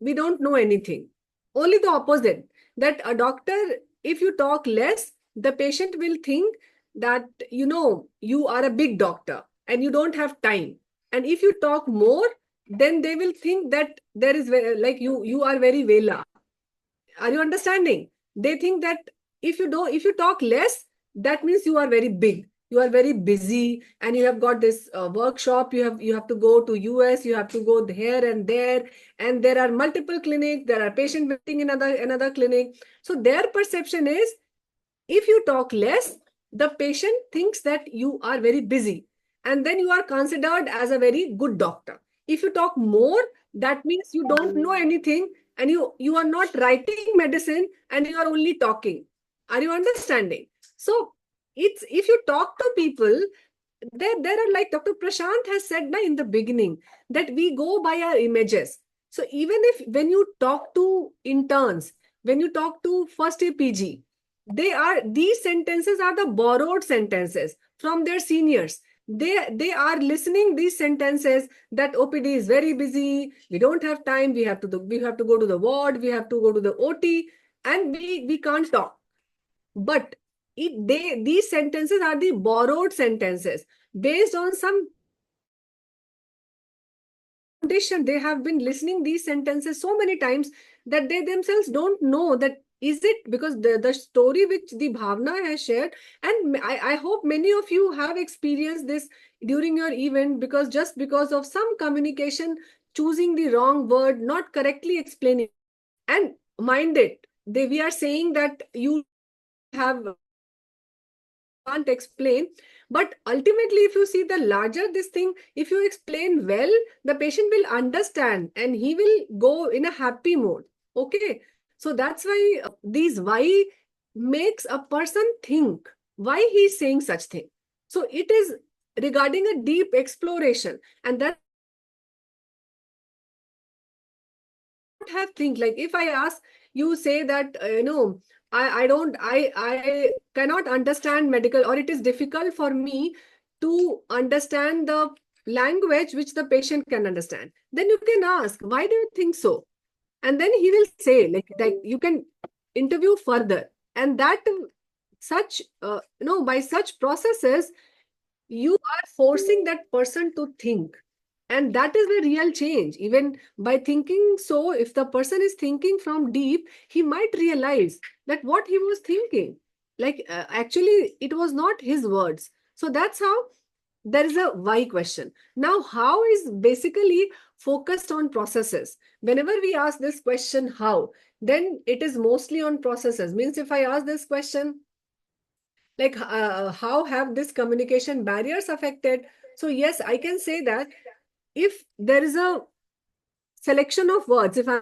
we don't know anything. Only the opposite, that a doctor, if you talk less, the patient will think that, you are a big doctor and you don't have time. And if you talk more, then they will think that there is, like, you are very vela. Are you understanding? They think that if you talk less, that means you are very big, you are very busy, and you have got this workshop, you have to go to US, you have to go here and there, and there are multiple clinics, there are patients waiting in another clinic. So their perception is, if you talk less, the patient thinks that you are very busy, and then you are considered as a very good doctor. If you talk more, that means you don't know anything, and you are not writing medicine, and you are only talking. Are you understanding? So it's, if you talk to people, there are, like Dr. Prashant has said in the beginning, that we go by our images. So even if when you talk to interns, when you talk to first year PG, these sentences are the borrowed sentences from their seniors. They are listening these sentences that OPD is very busy, we don't have time, we have to go to the ward, we have to go to the OT, and we can't talk. But these sentences are the borrowed sentences based on some foundation. They have been listening these sentences so many times that they themselves don't know that is it, because the story which the Bhavna has shared, and I hope many of you have experienced this during your event, because just because of some communication, choosing the wrong word, not correctly explaining, and mind it, we are saying that you have can't explain, but ultimately if you see the larger this thing, if you explain well, the patient will understand and he will go in a happy mode. Okay, so that's why these why makes a person think why he's saying such thing. So it is regarding a deep exploration, and that have think, like if I ask you, say that I cannot understand medical, or it is difficult for me to understand the language which the patient can understand, then you can ask, why do you think so? And then he will say, like you can interview further, and that such by such processes you are forcing that person to think, and that is the real change. Even by thinking, so if the person is thinking from deep, he might realize that what he was thinking, actually it was not his words. So that's how there is a why question. Now how is basically focused on processes. Whenever we ask this question how, then it is mostly on processes. Means if I ask this question, like how have this communication barriers affected, so yes, I can say that if there is a selection of words, if I'm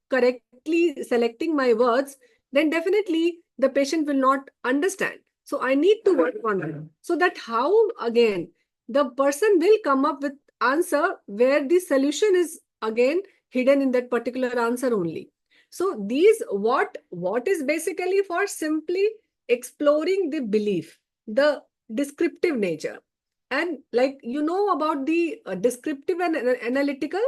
correctly selecting my words, then definitely the patient will not understand. So I need to work on it, so that how, again, the person will come up with answer where the solution is again hidden in that particular answer only. So these what is basically for simply exploring the belief, the descriptive nature. And like about the descriptive and analytical,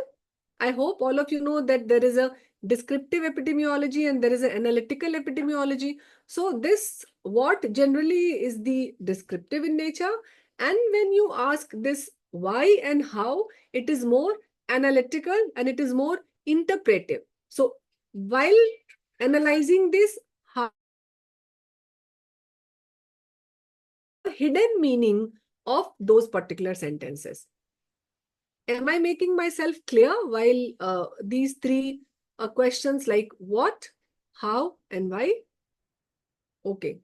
I hope all of you know that there is a descriptive epidemiology and there is an analytical epidemiology. So this, what generally is the descriptive in nature, and when you ask this why and how, it is more analytical and it is more interpretive. So while analyzing this, how hidden meaning of those particular sentences. Am I making myself clear while these three questions, like what, how, and why? Okay,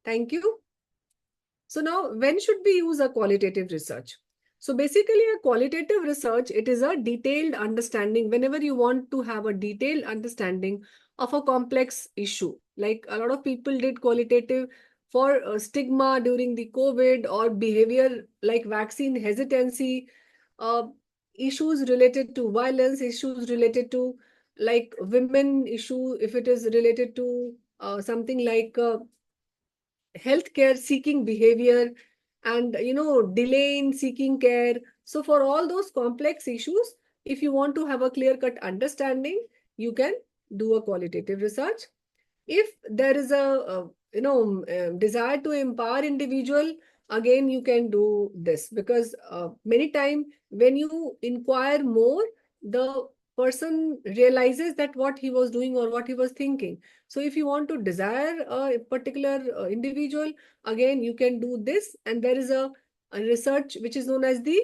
thank you. So now, when should we use a qualitative research? So basically a qualitative research, it is a detailed understanding. Whenever you want to have a detailed understanding of a complex issue, like a lot of people did qualitative for stigma during the COVID, or behavior like vaccine hesitancy, uh, issues related to violence, issues related to like women issue, if it is related to something like healthcare seeking behavior, and delay in seeking care. So for all those complex issues, if you want to have a clear cut understanding, you can do a qualitative research. If there is a desire to empower individual, again you can do this, because many time when you inquire more, the person realizes that what he was doing or what he was thinking. So if you want to desire a particular individual, again you can do this. And there is a research which is known as the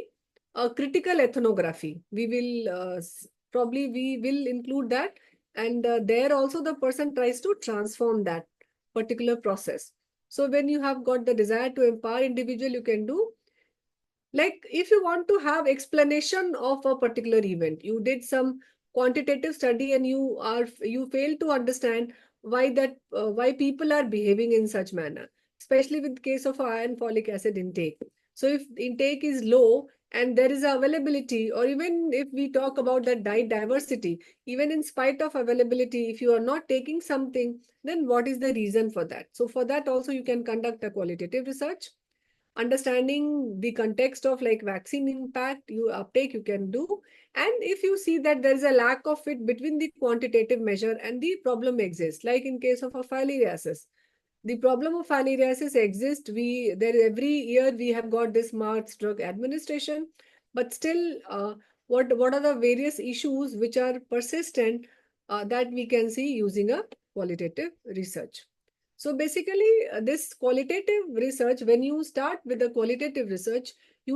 critical ethnography. We will probably we will include that, and there also the person tries to transform that particular process. So when you have got the desire to empower individual, you can do. Like if you want to have explanation of a particular event, you did some quantitative study and you fail to understand why people are behaving in such manner, especially with case of iron folic acid intake. So if intake is low and there is availability, or even if we talk about that diet diversity, even in spite of availability, if you are not taking something, then what is the reason for that? So for that also you can conduct a qualitative research. Understanding the context of like vaccine impact, you uptake you can do. And if you see that there is a lack of fit between the quantitative measure and the problem exists, like in case of a filariasis, the problem of filariasis exists. Every year we have got this mass drug administration, but still what are the various issues which are persistent that we can see using a qualitative research. So basically, this qualitative research, when you start with the qualitative research, you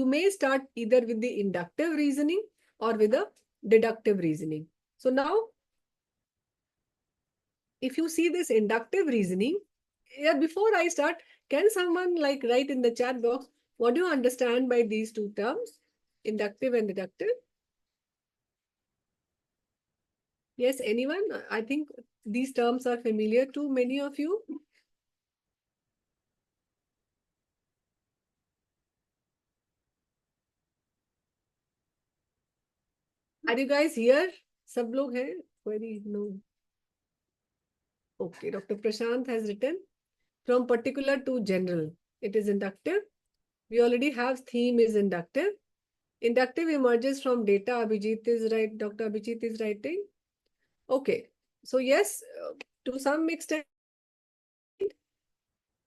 may start either with the inductive reasoning or with the deductive reasoning. So now, if you see this inductive reasoning, before I start, can someone like write in the chat box, what do you understand by these two terms, inductive and deductive? Yes, anyone? I think these terms are familiar to many of you. Are you guys here? सब लोग हैं? Query? No. Okay, Dr. Prashant has written from particular to general. It is inductive. We already have theme is inductive. Inductive emerges from data. Abhijit is right. Dr. Abhijit is writing. Okay. So yes, to some extent.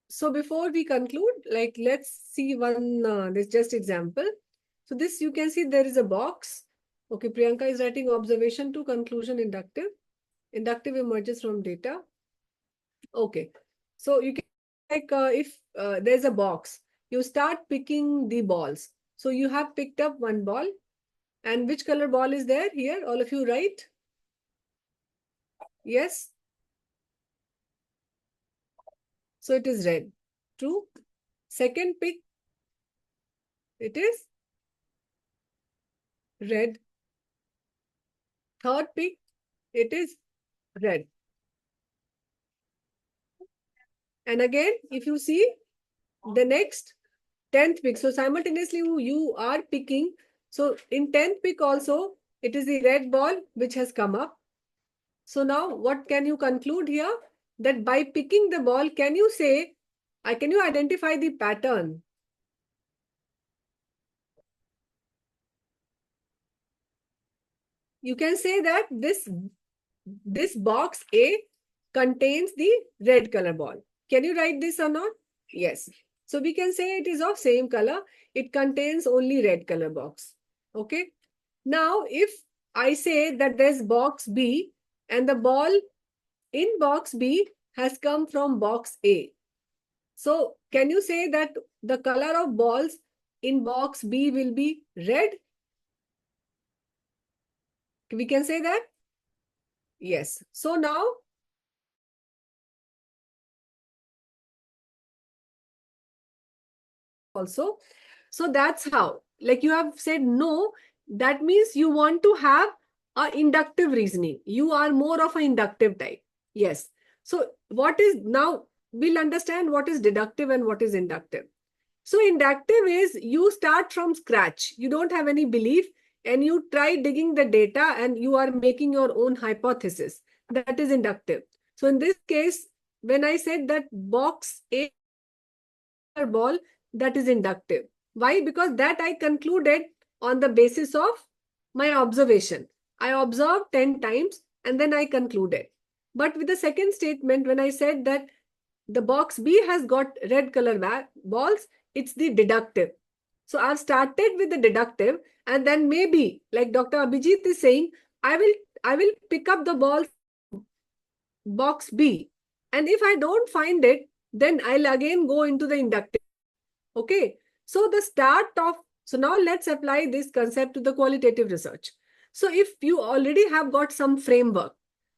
So before we conclude, like let's see this just example. So this you can see there is a box. Okay, Priyanka is writing observation to conclusion inductive. Inductive emerges from data. Okay. So you can like if there's a box, you start picking the balls. So you have picked up one ball. And which color ball is there here? All of you write? Yes. So it is red. True. Second pick, it is red. Third pick, it is red. And again, if you see the next 10th pick, so simultaneously you are picking. So in 10th pick also, it is the red ball which has come up. So now what can you conclude here? That by picking the ball, can you identify the pattern? You can say that this box A contains the red color ball. Can you write this or not? Yes. So we can say it is of same color. It contains only red color box. Okay. Now, if I say that there's box B and the ball in box B has come from box A. So can you say that the color of balls in box B will be red? We can say that? Yes. So now, also, so that's how, like you have said no, that means you want to have an inductive reasoning. You are more of an inductive type. Yes. So what is now, we'll understand what is deductive and what is inductive. So inductive is you start from scratch. You don't have any belief and you try digging the data and you are making your own hypothesis. That is inductive. So in this case, when I said that box A ball, that is inductive. Why? Because that I concluded on the basis of my observation. I observed 10 times and then I concluded. But with the second statement, when I said that the box B has got red color balls, it's the deductive. So I've started with the deductive and then maybe, like Dr. Abhijit is saying, I will pick up the ball box B. And if I don't find it, then I'll again go into the inductive. Okay. So now let's apply this concept to the qualitative research. So if you already have got some framework,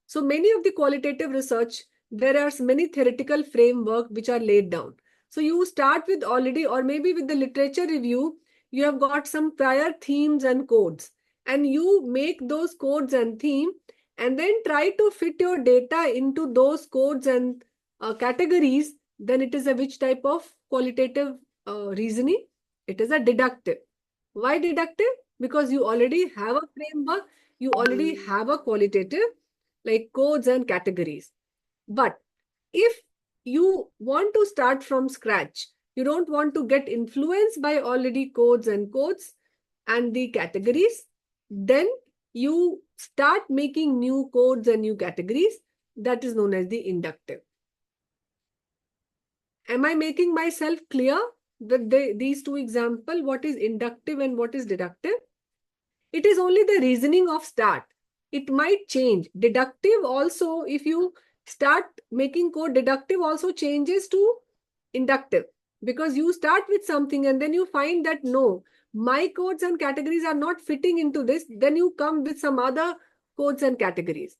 so many of the qualitative research, there are many theoretical framework which are laid down. So you start with already, or maybe with the literature review, you have got some prior themes and codes, and you make those codes and theme, and then try to fit your data into those codes and categories. Then it is a which type of qualitative reasoning? It is a deductive. Why deductive? Because you already have a framework, you already have a qualitative, like codes and categories. But if you want to start from scratch, you don't want to get influenced by already codes and codes and the categories, then you start making new codes and new categories. That is known as the inductive. Am I making myself clear that these two examples, what is inductive and what is deductive? It is only the reasoning of start. It might change. Deductive also, if you start making code, deductive also changes to inductive, because you start with something and then you find that no, my codes and categories are not fitting into this. Then you come with some other codes and categories.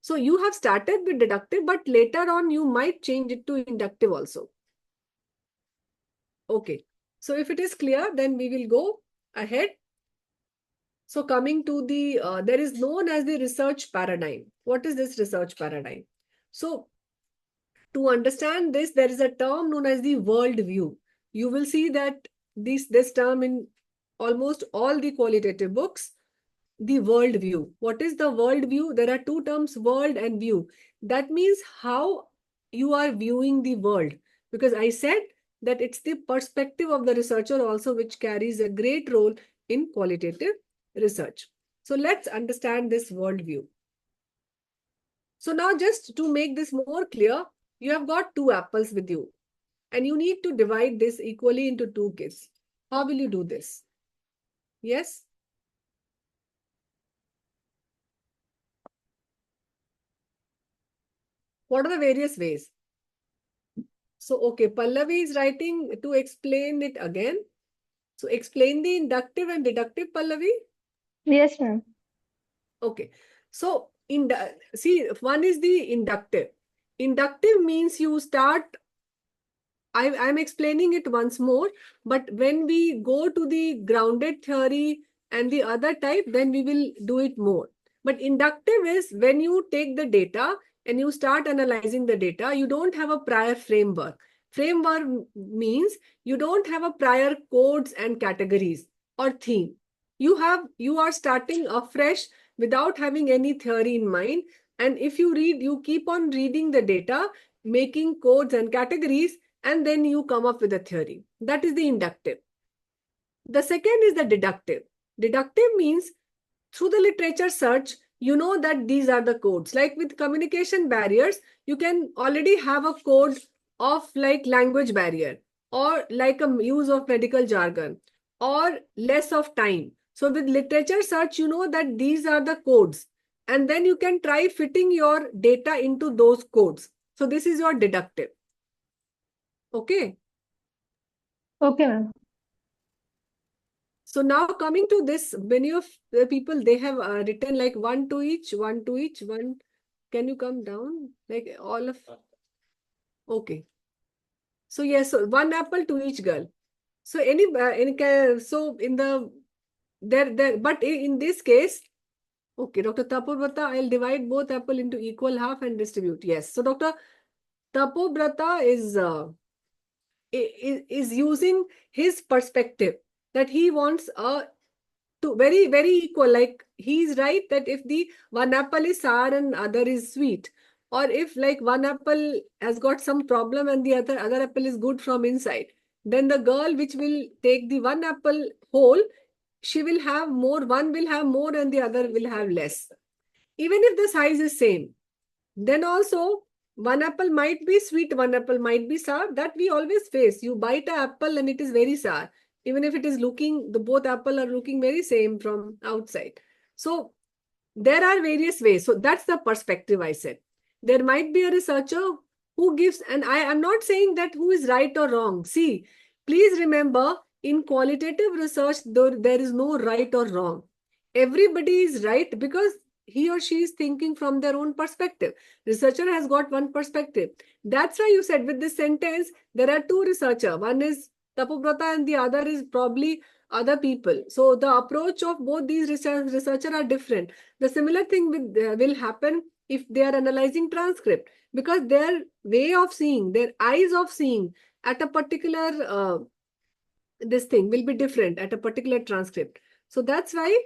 So you have started with deductive, but later on you might change it to inductive also. Okay. So if it is clear, then we will go ahead. So coming to the, there is known as the research paradigm. What is this research paradigm? So to understand this, there is a term known as the world view. You will see that this term in almost all the qualitative books, the world view. What is the world view? There are two terms, world and view. That means how you are viewing the world. Because I said that it's the perspective of the researcher also which carries a great role in qualitative research. So let's understand this world view. So now just to make this more clear, you have got two apples with you and you need to divide this equally into two kids. How will you do this? Yes? What are the various ways? So, okay, Pallavi is writing to explain it again. So, explain the inductive and deductive, Pallavi. Yes, ma'am. Okay. So, see, one is the inductive. Inductive means you start, I'm explaining it once more, but when we go to the grounded theory and the other type, then we will do it more. But inductive is when you take the data and you start analyzing the data, you don't have a prior framework. Framework means you don't have a prior codes and categories or theme. You are starting afresh without having any theory in mind. And if you read, you keep on reading the data, making codes and categories, and then you come up with a theory. That is the inductive. The second is the deductive. Deductive means through the literature search, you know that these are the codes. Like with communication barriers, you can already have a code of like language barrier or like a use of medical jargon or less of time. So with literature search, you know that these are the codes. And then you can try fitting your data into those codes. So this is your deductive. Okay. Okay, ma'am. So now coming to this, many of the people, they have written like one to each, one. Can you come down? Like all of, okay. So yes, so one apple to each girl. So so in the, but in this case, okay, Dr. Tapobrata, I'll divide both apple into equal half and distribute. Yes. So Dr. Tapobrata is using his perspective that he wants to very, very equal. Like he's right that if the one apple is sour and other is sweet, or if like one apple has got some problem and the other apple is good from inside, then the girl which will take the one apple whole, she will have more, one will have more and the other will have less. Even if the size is same, then also one apple might be sweet, one apple might be sour. That we always face. You bite an apple and it is very sour. Even if it is looking, the both apple are looking very same from outside. So there are various ways. So that's the perspective I said. There might be a researcher who gives, and I am not saying that who is right or wrong. See, please remember in qualitative research, there is no right or wrong. Everybody is right because he or she is thinking from their own perspective. Researcher has got one perspective. That's why you said with this sentence, there are two researchers. One is Tapobrata and the other is probably other people. So the approach of both these researchers are different. The similar thing will happen if they are analyzing transcript, because their way of seeing, their eyes of seeing at a particular this thing will be different at a particular transcript. So that's why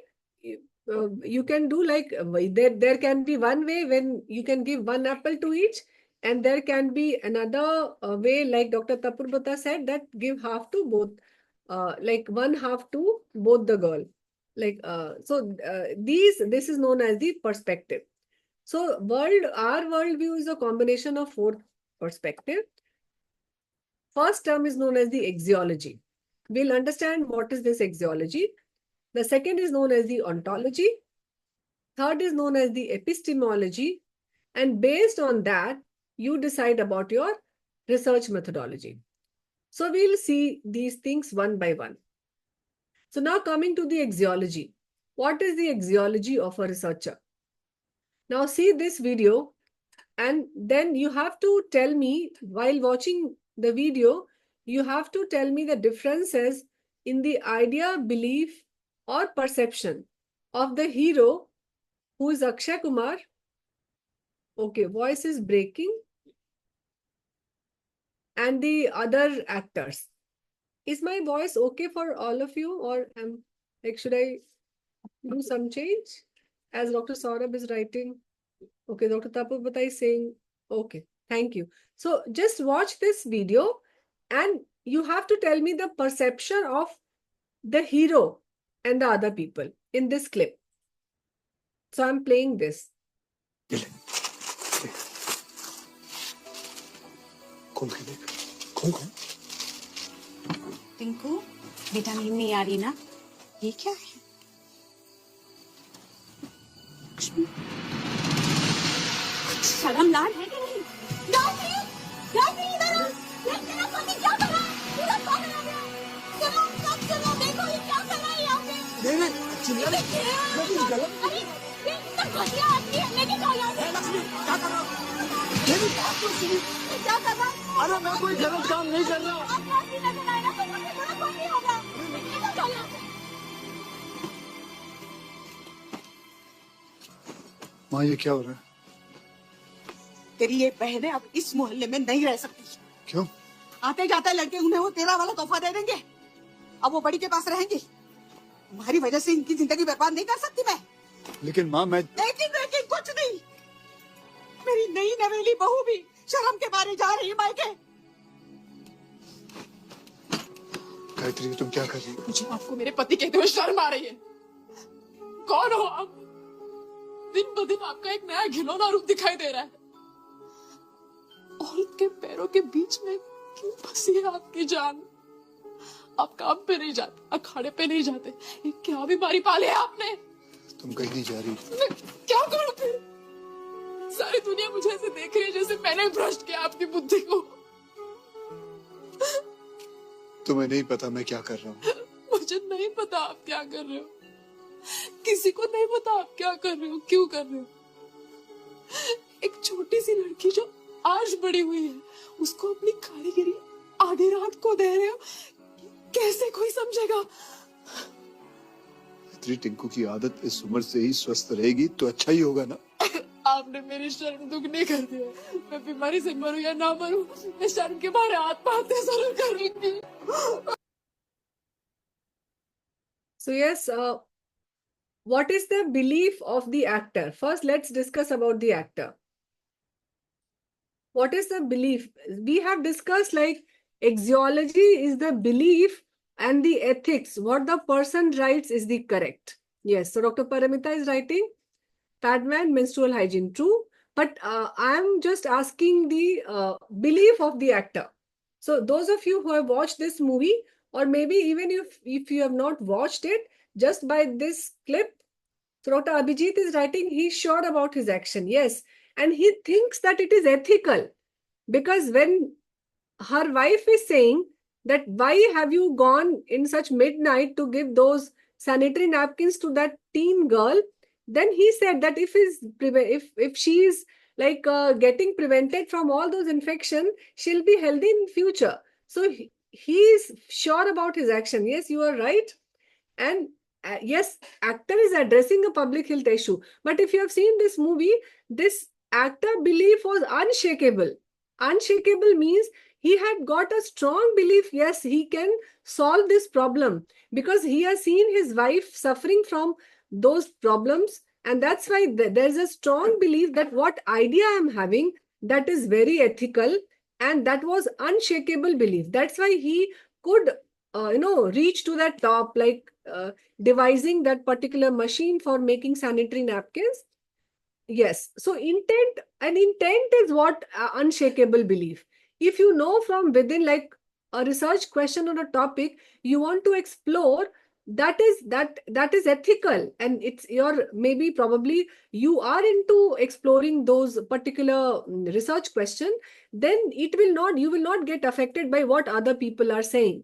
you can do like there can be one way when you can give one apple to each, and there can be another way, like Dr. Tapurbata said, that give half to both, like one half to both the girl. Like this is known as the perspective. So our worldview is a combination of four perspectives. First term is known as the axiology. We'll understand what is this axiology. The second is known as the ontology. Third is known as the epistemology. And based on that, you decide about your research methodology. So we'll see these things one by one. So now coming to the axiology. What is the axiology of a researcher? Now see this video, and then you have to tell me, while watching the video, you have to tell me the differences in the idea, belief, or perception of the hero, who is Akshay Kumar. Okay, voice is breaking. And the other actors. Is my voice okay for all of you, or like, should I do some change? As Dr. Saurabh is writing. Okay, Dr. Tapabata is saying, okay, thank you. So just watch this video and you have to tell me the perception of the hero and the other people in this clip. So I'm playing this. Tinku बेटा नींद नहीं आ रही ना? ये क्या है? शर्म लाज है कि नहीं? गायत्री इधर आ! देख तेरा पति क्या कर रहा है? पूरा पागल हो गया! सुनो, सब सुनो, देखो ये क्या कर रहा है यहाँ पे? नहीं, चिल्ला नहीं। अरे, ये इतना घटिया आदमी है, लेके जाओ यहाँ से। लक्ष्मी, क्या कर रहा हो? मेरी बात तो सुनो। क्या कर रहा है? अरे मैं कोई गलत काम नहीं कर रहा। आप ऐसी नजर आए ना तो मुझे बड़ा कौन नहीं होगा? लेके जाओ यहाँ से। माँ, ये क्या हो रहा है? तेरी ये बहनें अब इस मोहल्ले में नहीं रह सकती। क्यों? आते जाते लड़के उन्हें वो तेरा वाला तोहफा दे देंगे। अब वो बड़ी के पास रहेंगी। तुम्हारी वजह से इनकी जिंदगी बर्बाद नहीं कर सकती मैं। लेकिन माँ, मैं लेकिन कुछ नहीं। मेरी नई नवेली बहू भी शर्म के मारे जा रही है मायके। गायत्री, तुम क्या कर रही हो? मुझे आपको मेरे पति कहते हुए शर्म आ रही है। कौन हो आप? दिन ब दिन आपका एक नया घिनौना रूप दिखाई दे रहा है। औरत के पैरों के बीच में क्यों फंसी है आपकी जान? आप काम पे नहीं जाते, अखाड़े पे नहीं जाते। ये क्या बीमारी पाली है आपने? तुम कहीं नहीं जा रही। मैं क्या करूं फिर? सारी दुनिया मुझे ऐसे देख रही है जैसे मैंने भ्रष्ट किया आपकी बुद्धि को। तुम्हें नहीं पता मैं क्या कर रहा हूँ। मुझे नहीं पता आप क्या कर रहे हो। किसी को नहीं पता आप क्या कर रहे हो, क्यों कर रहे हो। एक छोटी सी लड़की जो आज बड़ी हुई है, उसको अपनी कारीगरी आधी रात को दे रहे हो। कैसे कोई समझेगा? टिंकू की आदत इस उम्र से ही स्वस्थ रहेगी तो अच्छा ही होगा ना। आपने मेरी शर्म दुगनी कर दिया। मैं बीमारी से मरूं या ना मरूं, मैं शर्म के मारे आत्महत्या जरूर करूंगी। So yes, what is the belief of the actor? First, let's discuss about the actor. What is the belief? We have discussed like axiology is the belief and the ethics. What the person writes is the correct. Yes, so Dr. Paramita is writing Padman, menstrual hygiene, true. But I'm just asking the belief of the actor. So those of you who have watched this movie, or maybe even if you have not watched it, just by this clip, so Dr. Abhijit is writing, he's sure about his action, yes. And he thinks that it is ethical. Because when her wife is saying that why have you gone in such midnight to give those sanitary napkins to that teen girl, Then he said that if she is like getting prevented from all those infection, she'll be healthy in future. So he is sure about his action. Yes, you are right. And yes, actor is addressing a public health issue. But if you have seen this movie, this actor belief was unshakable. Unshakable means he had got a strong belief, yes, he can solve this problem, because he has seen his wife suffering from those problems. And that's why there's a strong belief that what idea I'm having, that is very ethical. And that was unshakable belief. That's why he could reach to that top, like devising that particular machine for making sanitary napkins. Yes. So intent is what unshakable belief. If you know from within, like a research question on a topic, you want to explore, that is ethical, and it's your, maybe probably you are into exploring those particular research question, then you will not get affected by what other people are saying.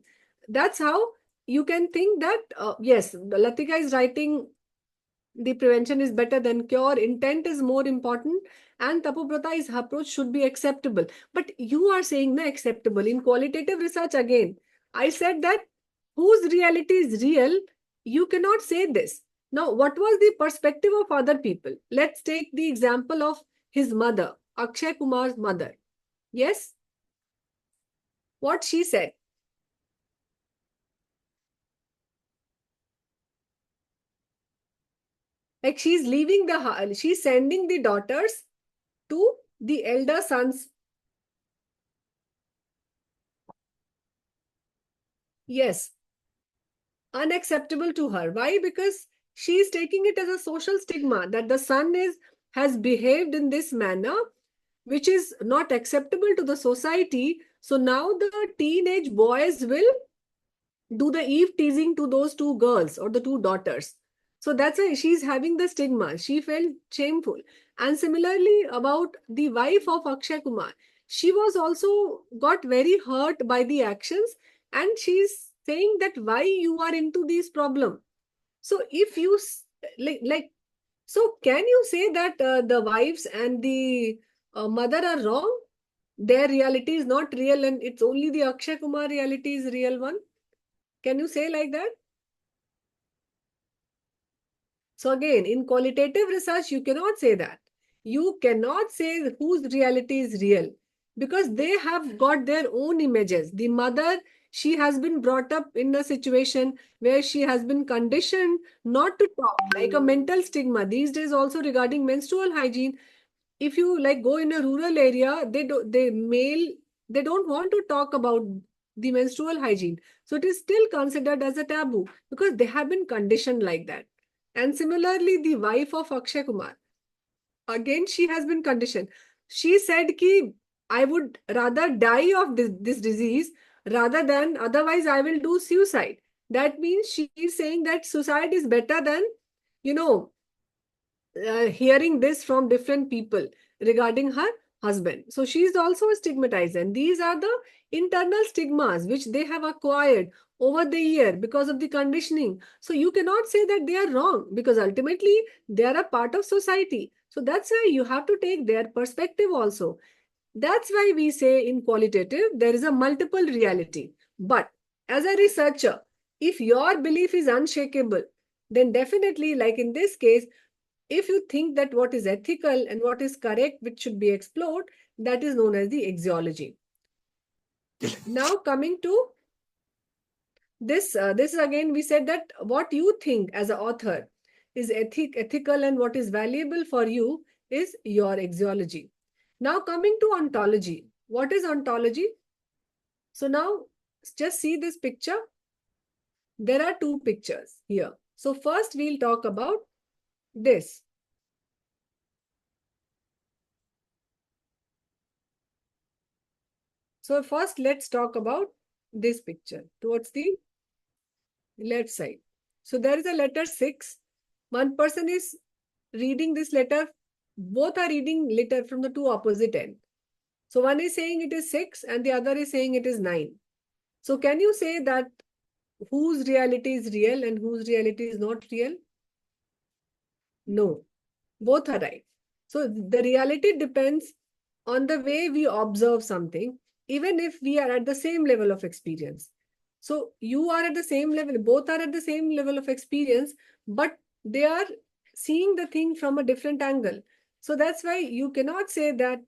That's how you can think that yes, Latika is writing the prevention is better than cure, intent is more important, and Tapobrata's approach should be acceptable. But you are saying na acceptable. In qualitative research, again, I said that whose reality is real, you cannot say this. Now, what was the perspective of other people? Let's take the example of his mother, Akshay Kumar's mother. Yes? What she said. Like she's leaving the house, she's sending the daughters to the elder son's. Yes, unacceptable to her. Why? Because she is taking it as a social stigma that the son has behaved in this manner, which is not acceptable to the society. So now the teenage boys will do the eve teasing to those two girls or the two daughters. So that's why she's having the stigma. She felt shameful. And similarly, about the wife of Akshay Kumar, she was also got very hurt by the actions, and she's saying that why you are into these problem. So if you so can you say that the wives and the mother are wrong? Their reality is not real, and it's only the Akshay Kumar reality is real one. Can you say like that? So again, in qualitative research, you cannot say that. You cannot say whose reality is real, because they have got their own images. The mother, she has been brought up in a situation where she has been conditioned not to talk, like a mental stigma. These days also regarding menstrual hygiene, if you like go in a rural area, they don't want to talk about the menstrual hygiene. So it is still considered as a taboo because they have been conditioned like that. And similarly, the wife of Akshay Kumar, again, she has been conditioned. She said ki I would rather die of this disease rather than otherwise I will do suicide. That means she is saying that suicide is better than, you know, hearing this from different people regarding her husband. So she is also stigmatized, and these are the internal stigmas which they have acquired over the year because of the conditioning. So you cannot say that they are wrong, because ultimately they are a part of society. So that's why you have to take their perspective also. That's why we say in qualitative there is a multiple reality. But as a researcher, if your belief is unshakable, then definitely, like in this case, if you think that what is ethical and what is correct, which should be explored, that is known as the axiology. Now coming to this, this is again, we said that what you think as an author is ethical and what is valuable for you is your axiology. Now coming to ontology. What is ontology? So now just see this picture. There are two pictures here. So first we'll talk about this. So first let's talk about this picture towards the left side. So there is a letter 6. One person is reading this letter. Both are reading letter from the two opposite ends. So one is saying it is 6 and the other is saying it is 9. So can you say that whose reality is real and whose reality is not real? No, both are right. So the reality depends on the way we observe something, even if we are at the same level of experience. So you are at the same level, both are at the same level of experience, but they are seeing the thing from a different angle. So that's why you cannot say that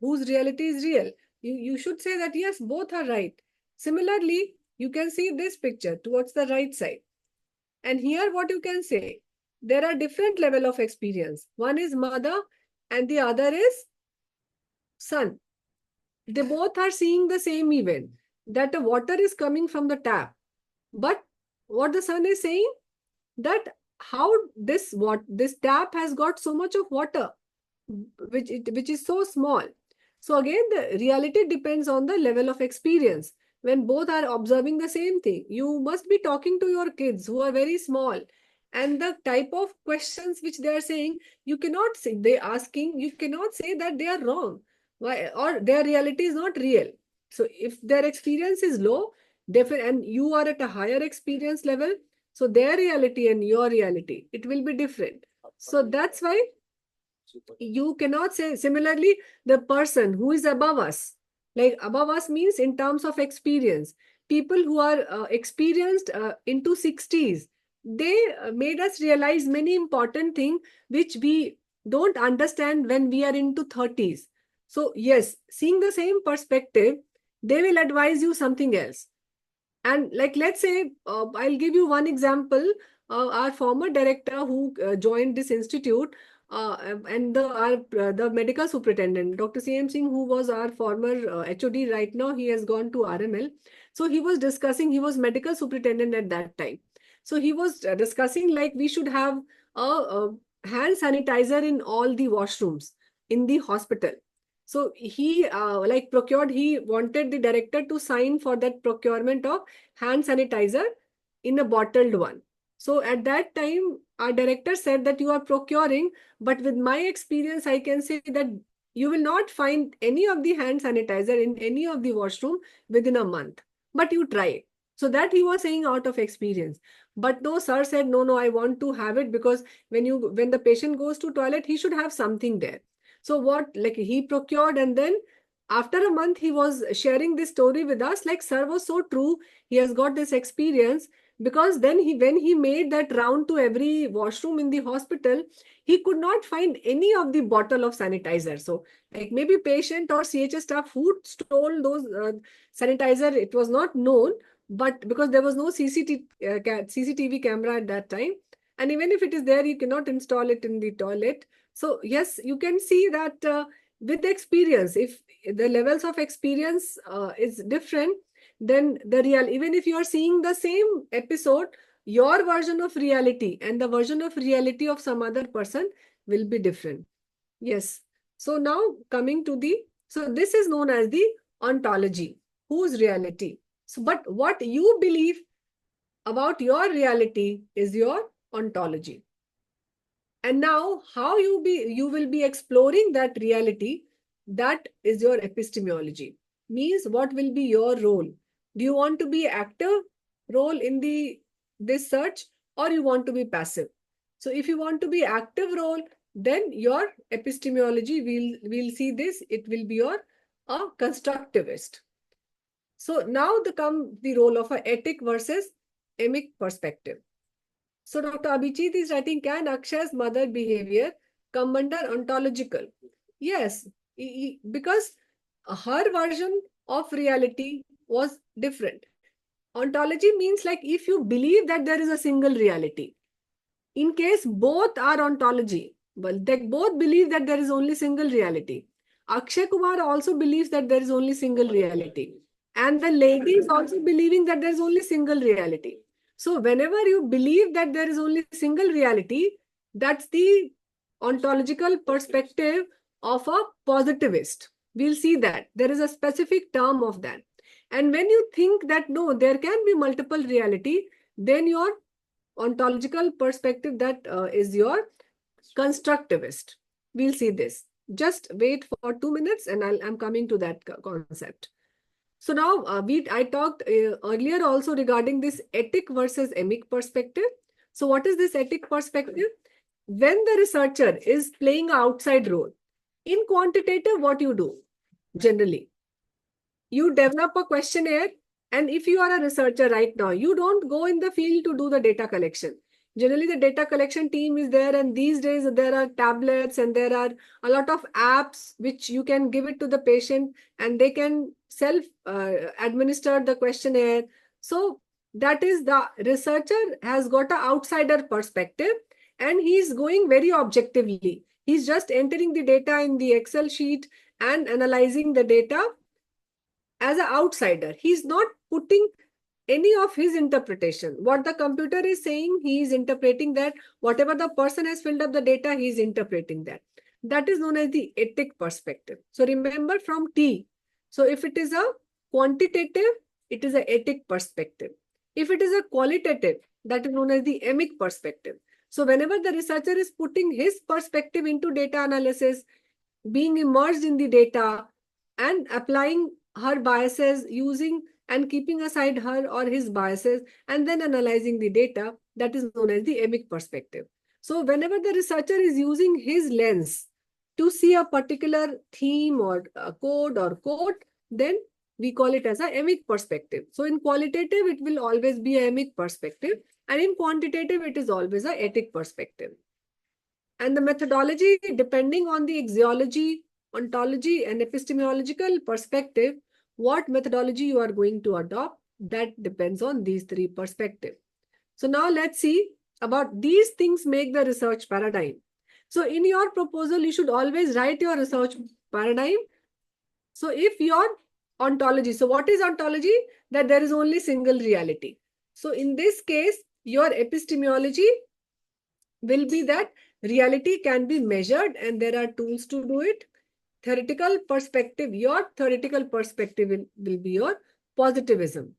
whose reality is real. You should say that yes, both are right. Similarly, you can see this picture towards the right side. And here what you can say, there are different level of experience. One is mother and the other is son. They both are seeing the same event, that the water is coming from the tap. But what the son is saying, that how this tap has got so much of water, which is so small. So again, the reality depends on the level of experience. When both are observing the same thing, you must be talking to your kids who are very small, and the type of questions which they are saying, you cannot say you cannot say that they are wrong. Why? Or their reality is not real. So if their experience is low, and you are at a higher experience level, so their reality and your reality, it will be different. So that's why you cannot say. Similarly, the person who is above us, like above us means in terms of experience, people who are experienced into 60s, they made us realize many important things which we don't understand when we are into 30s. So yes, seeing the same perspective, they will advise you something else. And like, let's say, I'll give you one example. Our former director who joined this institute, and the medical superintendent, Dr. CM Singh, who was our former HOD, right now he has gone to RML. So he was discussing, he was medical superintendent at that time. So he was discussing like we should have a hand sanitizer in all the washrooms in the hospital. So he he wanted the director to sign for that procurement of hand sanitizer in a bottled one. So at that time, our director said that you are procuring, but with my experience, I can say that you will not find any of the hand sanitizer in any of the washroom within a month, but you try. So that he was saying out of experience. But no, sir said, no, I want to have it because when the patient goes to toilet, he should have something there. So what, like he procured, and then after a month, he was sharing this story with us, like, sir was so true. He has got this experience because then when he made that round to every washroom in the hospital, he could not find any of the bottle of sanitizer. So like maybe patient or CHS staff who stole those sanitizer, it was not known, but because there was no CCTV camera at that time. And even if it is there, you cannot install it in the toilet. So yes, you can see that with experience, if the levels of experience is different, then even if you are seeing the same episode, your version of reality and the version of reality of some other person will be different. Yes. So now coming to so this is known as the ontology, whose reality. So, but what you believe about your reality is your ontology. And now how you will be exploring that reality, that is your epistemology. Means what will be your role? Do you want to be active role in this search, or you want to be passive? So if you want to be active role, then your epistemology will see this, it will be your constructivist. So now the role of a ethic versus emic perspective. So Dr. Abhijit is writing, can Aksha's mother behavior come under ontological? Yes, because her version of reality was different. Ontology means like if you believe that there is a single reality. In case both are ontology, well, they both believe that there is only single reality. Akshay Kumar also believes that there is only single reality. And the lady is also believing that there is only single reality. So whenever you believe that there is only single reality, that's the ontological perspective of a positivist. We'll see that. There is a specific term of that. And when you think that no, there can be multiple reality, then your ontological perspective, that is your constructivist. We'll see this. Just wait for 2 minutes and I'm coming to that concept. So now I talked earlier also regarding this ethic versus emic perspective. So what is this ethic perspective? when the researcher is playing an outside role, in quantitative, what you do generally? You develop a questionnaire, and if you are a researcher right now, you don't go in the field to do the data collection. Generally, the data collection team is there, and these days there are tablets and there are a lot of apps which you can give it to the patient and they can self administer the questionnaire. So that is, the researcher has got an outsider perspective and he's going very objectively. He's just entering the data in the Excel sheet and analyzing the data as an outsider. He's not putting any of his interpretation. What the computer is saying, he is interpreting that. Whatever the person has filled up the data, he is interpreting that. That is known as the ethic perspective. So remember from T. So if it is a quantitative, it is an ethic perspective. If it is a qualitative, that is known as the emic perspective. So whenever the researcher is putting his perspective into data analysis, being immersed in the data and applying her biases, using and keeping aside her or his biases, and then analyzing the data, that is known as the emic perspective. So whenever the researcher is using his lens to see a particular theme or a code or quote, then we call it as a emic perspective. So in qualitative, it will always be a emic perspective, and in quantitative, it is always a ethic perspective. And the methodology, depending on the axiology, ontology, and epistemological perspective, what methodology you are going to adopt, that depends on these three perspectives. So now let's see about these things make the research paradigm. So in your proposal, you should always write your research paradigm. So if your ontology, so what is ontology? That there is only single reality. So in this case, your epistemology will be that reality can be measured and there are tools to do it. Theoretical perspective, your theoretical perspective will be your positivism.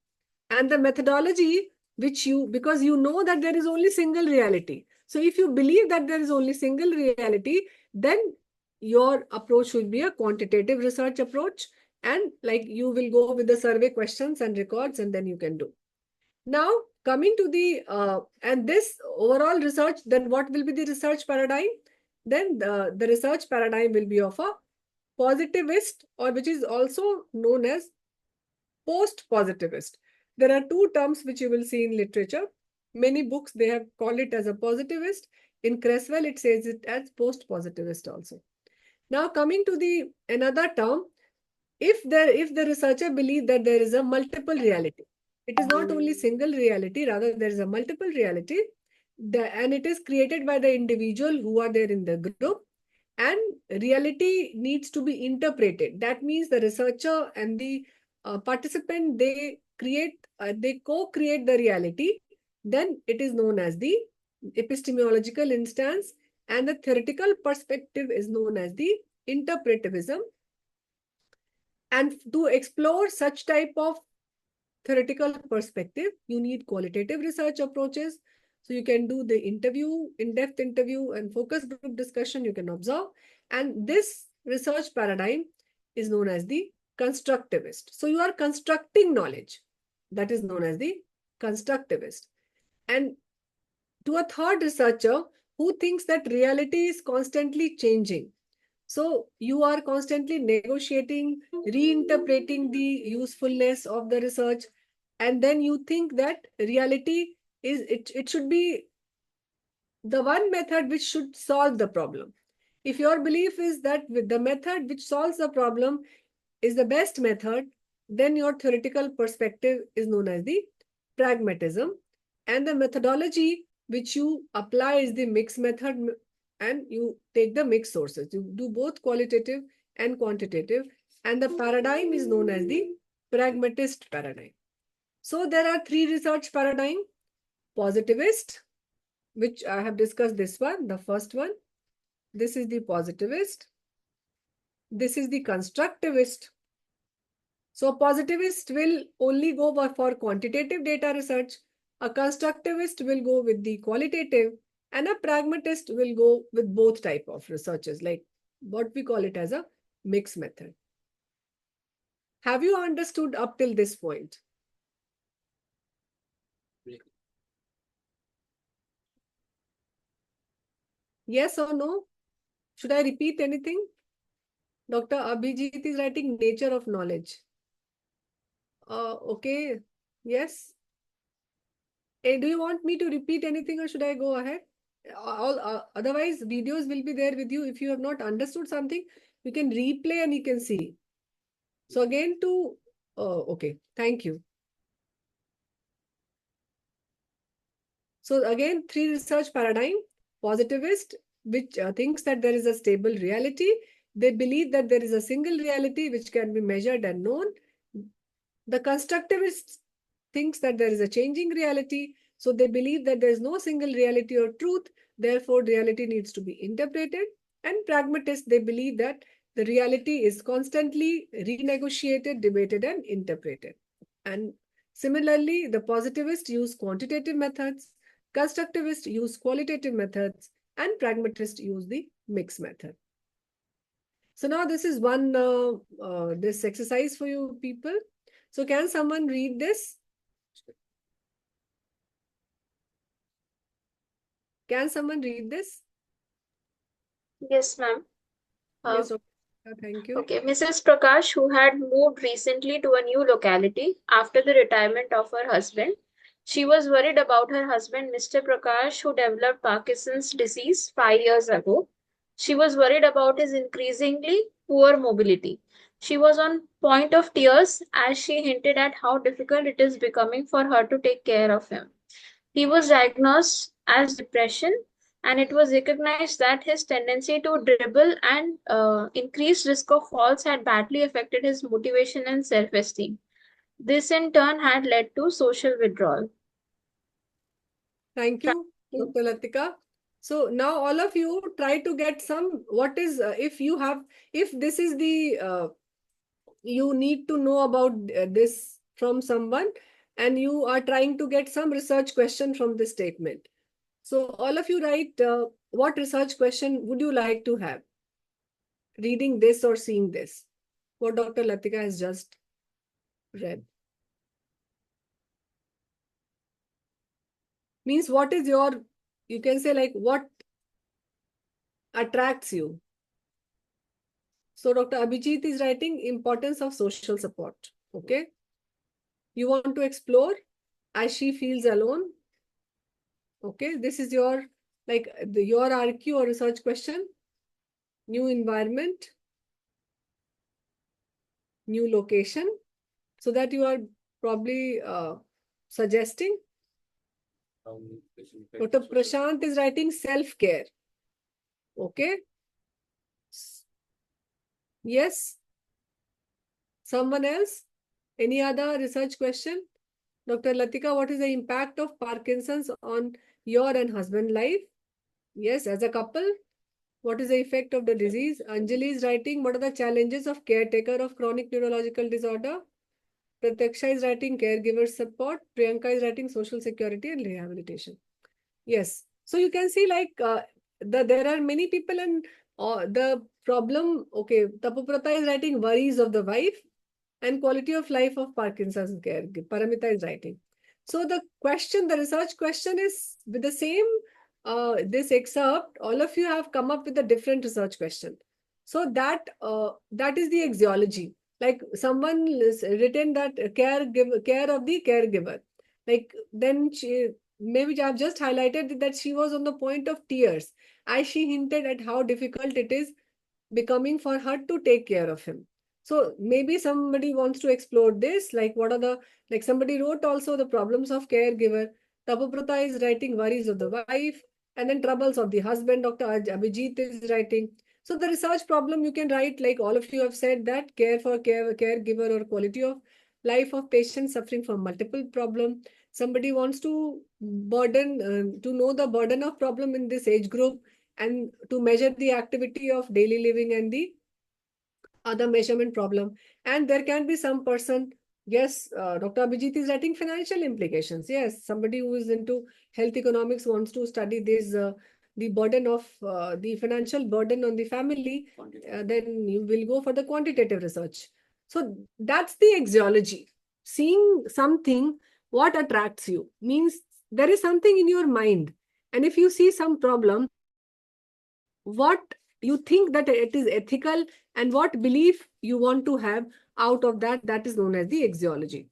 And the methodology, which you, because you know that there is only single reality. So if you believe that there is only single reality, then your approach will be a quantitative research approach. And like you will go with the survey questions and records, and then you can do. Now, coming to the, and this overall research, then what will be the research paradigm? Then the research paradigm will be of a positivist, or which is also known as post-positivist. There are two terms which you will see in literature. Many books, they have called it as a positivist. In Creswell, it says it as post-positivist also. Now, coming to the another term, if the researcher believes that there is a multiple reality, it is not only single reality, rather there is a multiple reality, and it is created by the individual who are there in the group, and reality needs to be interpreted. That means the researcher and the participant, they co-create the reality. Then it is known as the epistemological instance, and the theoretical perspective is known as the interpretivism. And to explore such type of theoretical perspective, you need qualitative research approaches. So you can do the interview, in-depth interview and focus group discussion, you can observe. And this research paradigm is known as the constructivist. So you are constructing knowledge. That is known as the constructivist. And to a third researcher who thinks that reality is constantly changing. So you are constantly negotiating, reinterpreting the usefulness of the research, and then you think that reality is, it should be the one method which should solve the problem. If your belief is that with the method which solves the problem is the best method, then your theoretical perspective is known as the pragmatism, and the methodology which you apply is the mixed method, and you take the mixed sources. You do both qualitative and quantitative, and the paradigm is known as the pragmatist paradigm. So there are three research paradigm: positivist, which I have discussed this one, the first one. This is the positivist. This is the constructivist. So positivist will only go for quantitative data research. A constructivist will go with the qualitative, and a pragmatist will go with both type of researches, like what we call it as a mixed method. Have you understood up till this point? Yes or no? Should I repeat anything? Dr. Abhijit is writing nature of knowledge. Okay. Yes. Do you want me to repeat anything or should I go ahead? Otherwise, videos will be there with you. If you have not understood something, you can replay and you can see. So again okay. Thank you. So again, 3 research paradigm: positivist, which thinks that there is a stable reality. They believe that there is a single reality which can be measured and known. The constructivist thinks that there is a changing reality. So they believe that there is no single reality or truth. Therefore, reality needs to be interpreted. And pragmatists, they believe that the reality is constantly renegotiated, debated, and interpreted. And similarly, the positivists use quantitative methods, constructivists use qualitative methods, and pragmatists use the mixed method. So now this is one this exercise for you people. So can someone read this? Can someone read this? Yes, ma'am. Yes, okay. Thank you. Okay, Mrs. Prakash, who had moved recently to a new locality after the retirement of her husband, she was worried about her husband, Mr. Prakash, who developed Parkinson's disease 5 years ago. She was worried about his increasingly poor mobility. She was on point of tears as she hinted at how difficult it is becoming for her to take care of him. He was diagnosed as depression, and it was recognized that his tendency to dribble and increased risk of falls had badly affected his motivation and self-esteem. This in turn had led to social withdrawal. Thank you, Dr. Latika. So now all of you try to get some, what is, if this is the, you need to know about this from someone and you are trying to get some research question from this statement. So all of you write, what research question would you like to have? Reading this or seeing this, what Dr. Latika has just read. Means what is your, you can say like what attracts you. So Dr. Abhijit is writing importance of social support. Okay. You want to explore as she feels alone. Okay. This is your, like your RQ or research question. New environment. New location. So that you are probably suggesting. Dr. Prashant is writing self-care. Okay. Yes. Someone else? Any other research question? Dr. Latika, what is the impact of Parkinson's on your and husband life? Yes, as a couple. What is the effect of the disease? Anjali is writing, what are the challenges of caretaker of chronic neurological disorder? Pratiksha is writing caregiver support. Priyanka is writing social security and rehabilitation. Yes. So you can see like there are many people and the problem, okay, Tapoprata is writing worries of the wife and quality of life of Parkinson's care. Paramita is writing. So the question, the research question is with the same, this excerpt, all of you have come up with a different research question. So that is the axiology. Like someone written that care of the caregiver. Like then maybe I've just highlighted that she was on the point of tears as she hinted at how difficult it is becoming for her to take care of him. So maybe somebody wants to explore this, like what are the, like somebody wrote also the problems of caregiver. Tapoprata is writing worries of the wife and then troubles of the husband. Dr. Abhijit is writing. So the research problem you can write, like all of you have said, that caregiver or quality of life of patients suffering from multiple problem. Somebody wants to to know the burden of problem in this age group and to measure the activity of daily living and the other measurement problem. And there can be some person, yes, Dr. Abhijit is writing financial implications. Yes, somebody who is into health economics wants to study this, the burden of the financial burden on the family, then you will go for the quantitative research. So that's the axiology. Seeing something, what attracts you means there is something in your mind. And if you see some problem, what you think that it is ethical and what belief you want to have out of that, that is known as the axiology.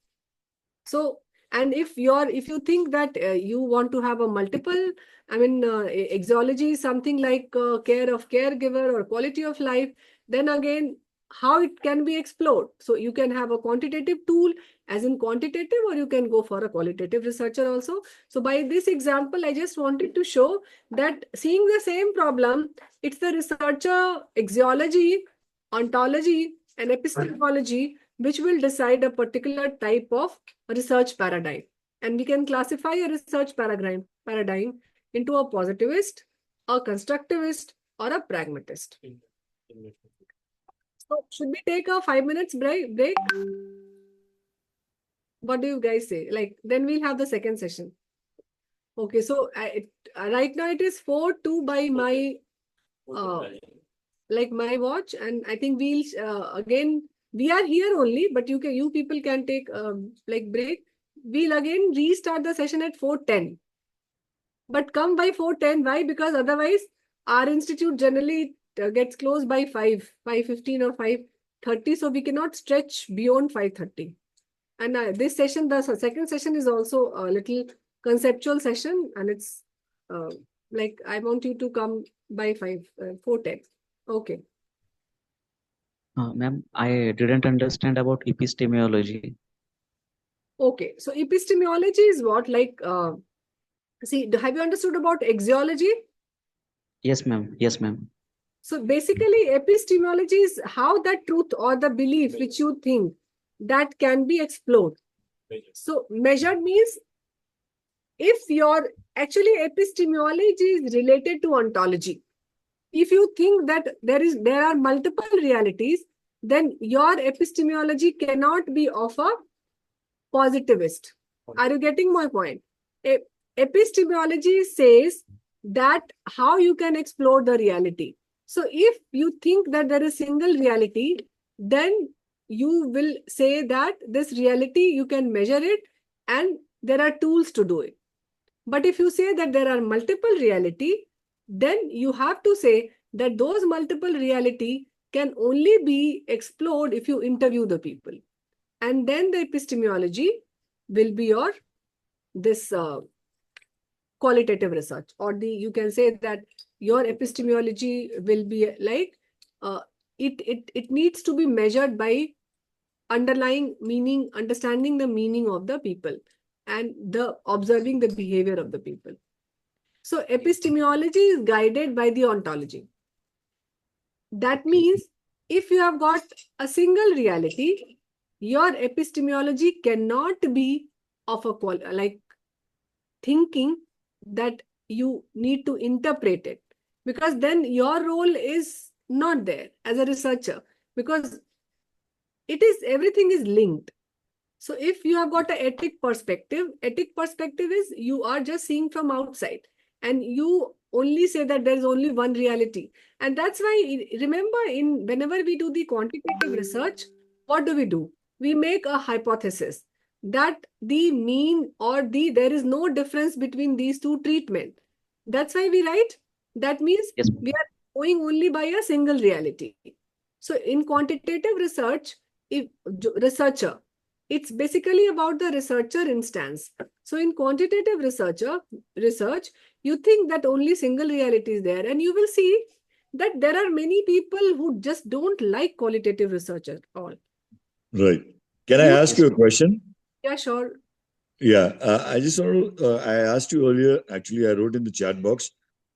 So, and if you think that you want to have a multiple, axiology is something like care of caregiver or quality of life, then again, how it can be explored. So you can have a quantitative tool as in quantitative, or you can go for a qualitative researcher also. So by this example, I just wanted to show that seeing the same problem, it's the researcher axiology, ontology, and epistemology which will decide a particular type of research paradigm. And we can classify a research paradigm into a positivist, a constructivist, or a pragmatist. So should we take a 5 minutes break? What do you guys say? Like, then we'll have the second session. Okay, so right now it is 4:02 by my my watch, and I think we'll again, we are here only, but you people can take break. We'll again restart the session at 4:10. But come by 4:10. Why? Because otherwise our institute generally gets closed by 5:15 or 5:30. So we cannot stretch beyond 5:30. And this session, the second session, is also a little conceptual session, and it's I want you to come by 4:10. Okay. Ma'am, I didn't understand about epistemology. Okay, so epistemology is what? See, have you understood about axiology? Yes, ma'am. Yes, ma'am. So basically, epistemology is how the truth or the belief which you think that can be explored. So measured means if your actually epistemology is related to ontology. If you think that there are multiple realities, then your epistemology cannot be of a positivist. Are you getting my point? Epistemology says that how you can explore the reality. So if you think that there is single reality, then you will say that this reality, you can measure it and there are tools to do it. But if you say that there are multiple reality, then you have to say that those multiple reality can only be explored if you interview the people. And then the epistemology will be your this qualitative research, or you can say that your epistemology will be like it needs to be measured by underlying meaning, understanding the meaning of the people and the observing the behavior of the people. So epistemology is guided by the ontology. That means if you have got a single reality, your epistemology cannot be of a thinking that you need to interpret it, because then your role is not there as a researcher, because everything is linked. So if you have got an ethic perspective is you are just seeing from outside and you only say that there is only one reality. And that's why, remember, whenever we do the quantitative research, what do? We make a hypothesis that the mean or there is no difference between these two treatments. That's why we write. That means yes, we are going only by a single reality. So in quantitative research, researcher, it's basically about the researcher instance. So in quantitative research, you think that only single reality is there, and you will see that there are many people who just don't like qualitative research at all. Right. Can I ask you a question? Yeah, sure. Yeah, I just want to, I asked you earlier, actually, I wrote in the chat box.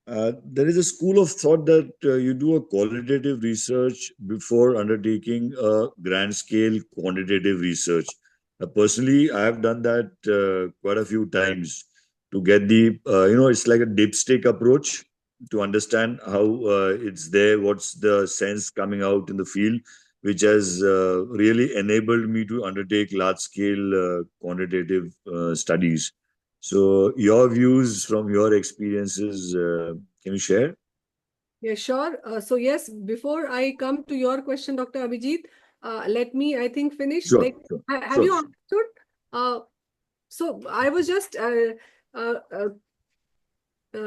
There is a school of thought that you do a qualitative research before undertaking a grand scale quantitative research. Personally, I have done that quite a few times to get the, it's like a dipstick approach to understand how it's there, what's the sense coming out in the field, which has really enabled me to undertake large-scale quantitative studies. So, your views from your experiences, can you share? Yeah, sure. So yes, before I come to your question, Dr. Abhijit, let me, I think, finish. Sure, Have you understood? So I was just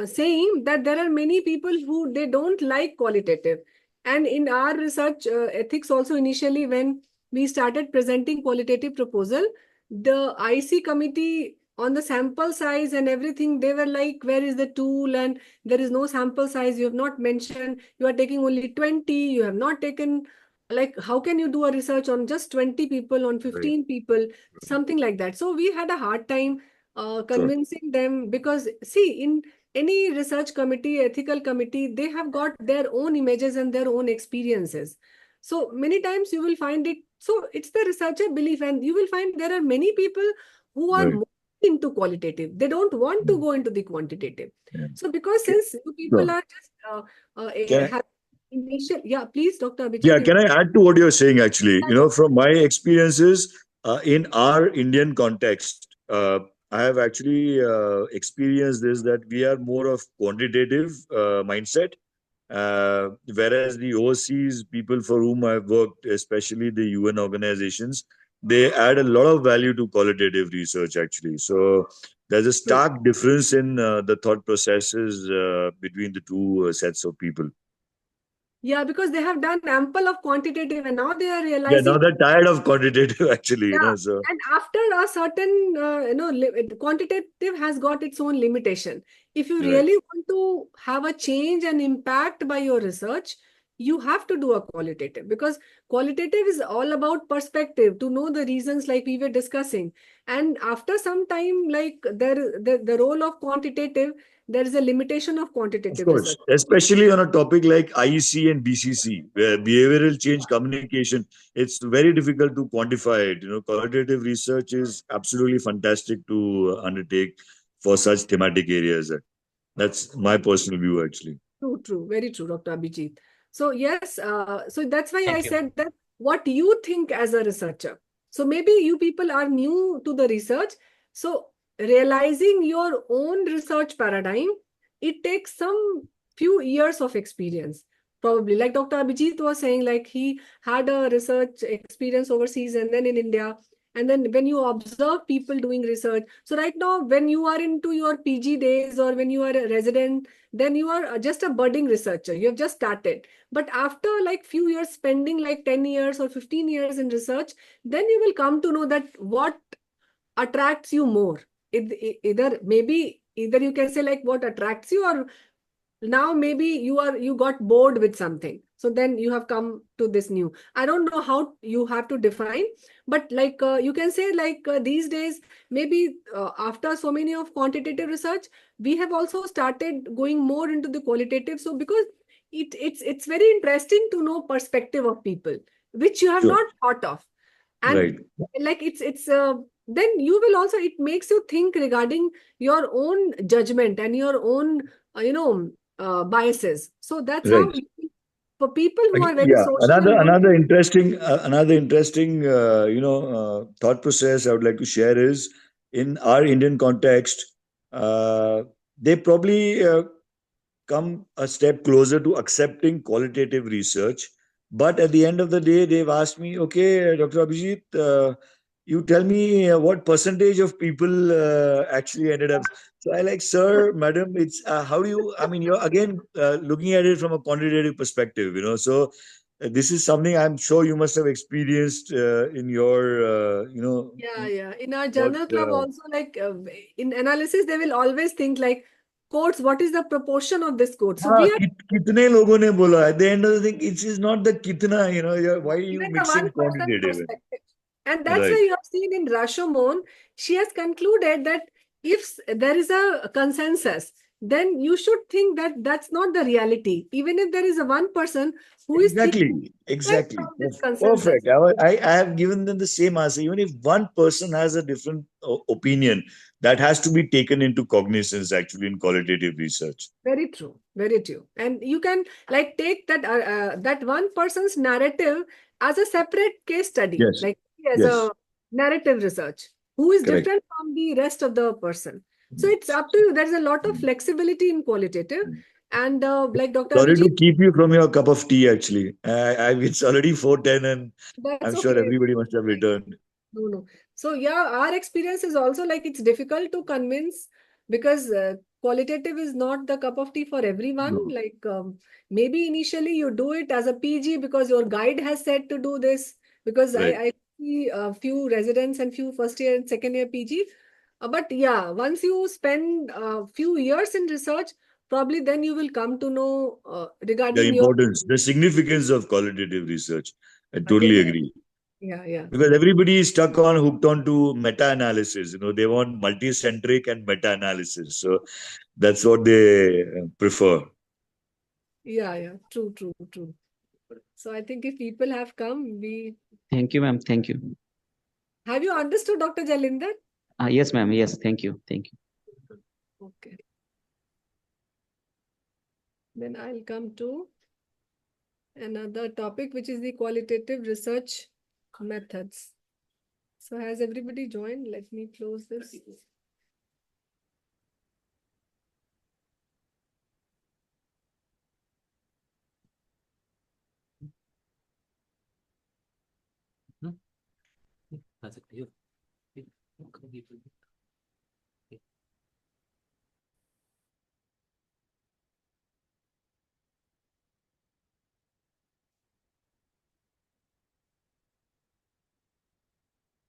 saying that there are many people who they don't like qualitative. And in our research ethics also, initially when we started presenting qualitative proposal, the IC committee on the sample size and everything, they were like, where is the tool? And there is no sample size. You have not mentioned, you are taking only 20. You have not taken, like, how can you do a research on just 20 people, on 15 people, something like that. So we had a hard time convincing them, because see, in any research committee, ethical committee, they have got their own images and their own experiences. So many times you will find it, so it's the researcher belief, and you will find there are many people who are more into qualitative. They don't want to go into the quantitative. So because since you people are just have initial, yeah, please, Dr. Abhijit. Yeah, can I add to what you're saying actually? You know, from my experiences in our Indian context, I have actually experienced this, that we are more of quantitative mindset, whereas the overseas people for whom I've worked, especially the UN organizations, they add a lot of value to qualitative research actually. So there's a stark difference in the thought processes between the two sets of people. Yeah, because they have done ample of quantitative and now they are Yeah, realizing. now they're tired of quantitative actually, Yeah, you know, so. and after a certain, quantitative has got its own limitation. If you really want to have a change and impact by your research, you have to do a qualitative, because qualitative is all about perspective, to know the reasons like we were discussing. And after some time, like the role of quantitative, there is a limitation of Of quantitative course, research. especially on a topic like IEC and BCC, where behavioral change communication, it's very difficult to quantify it. You know, qualitative research is absolutely fantastic to undertake for such thematic areas. That's my personal view, actually. True, true. Very true, Dr. Abhijit. So yes, so that's why I Thank you. said that what you think as a researcher. So maybe you people are new to the research. So realizing your own research paradigm, it takes some few years of experience. Probably like Dr. Abhijit was saying, like he had a research experience overseas and then in India. And then when you observe people doing research, so right now when you are into your PG days or when you are a resident, then you are just a budding researcher. You have just started. But after like few years spending like 10 years or 15 years in research, then you will come to know that what attracts you more. Either maybe either you can say like what attracts you, or now maybe you got bored with something, so then you have come to this new. I don't know how you have to define, but like you can say like these days maybe after so many of quantitative research, we have also started going more into the qualitative. So because it's very interesting to know perspective of people which you have not thought of. And like it's then you will also, it makes you think regarding your own judgment and your own biases. So that's how Right. for people who are very Yeah, social and want another interesting thought process I would like to share is, in our Indian context, they probably come a step closer to accepting qualitative research. But at the end of the day, they've asked me, okay, Dr. Abhijit, you tell me what percentage of people actually ended up. So I like, sir, madam, it's how do you, I mean, you're again looking at it from a quantitative perspective, you know. So this is something I'm sure you must have experienced in your, yeah. In our what, journal club also, like in analysis, they will always think like quotes, what is the proportion of this quote? So we are कितने लोगों ने बोला? At the end of the thing, it is not the kitna, you know, why are you even the mixing 1% quantitative? perspective. And that's why Right. you have seen in Rashomon, she has concluded that if there is a consensus, then you should think that that's not the reality. Even if there is a one person who is thinking different Exactly. from this consensus. Perfect. I have given them the same answer. Even if one person has a different opinion, that has to be taken into cognizance actually in qualitative research. Very true. Very true. And you can like take that one person's narrative as a separate case study, Yes. like as Yes. a narrative research, who is Correct. different from the rest of the person. So it's up to you. There's a lot of flexibility in qualitative. And like Dr. Sorry to Abhijit, keep you from your cup of tea, actually. It's already 4:10 and that's I'm sure okay. everybody must have returned. No. So yeah, our experience is also like it's difficult to convince because qualitative is not the cup of tea for everyone. No. Like maybe initially you do it as a PG because your guide has said to do this. Because Right. I see a few residents and few first year and second year PG. But yeah, once you spend a few years in research, probably then you will come to know The regarding your importance, the significance of qualitative research. I totally definitely. agree. Yeah. Because everybody is stuck on hooked on to meta-analysis. They want multi-centric and meta-analysis. So that's what they prefer. Yeah. True. So I think if people have come, Thank you, ma'am. Thank you. have you understood, Dr. Jalinder? Yes, ma'am. Yes, thank you. Thank you. Okay. Then I'll come to another topic, which is the qualitative research methods. So has everybody joined? Let me close this.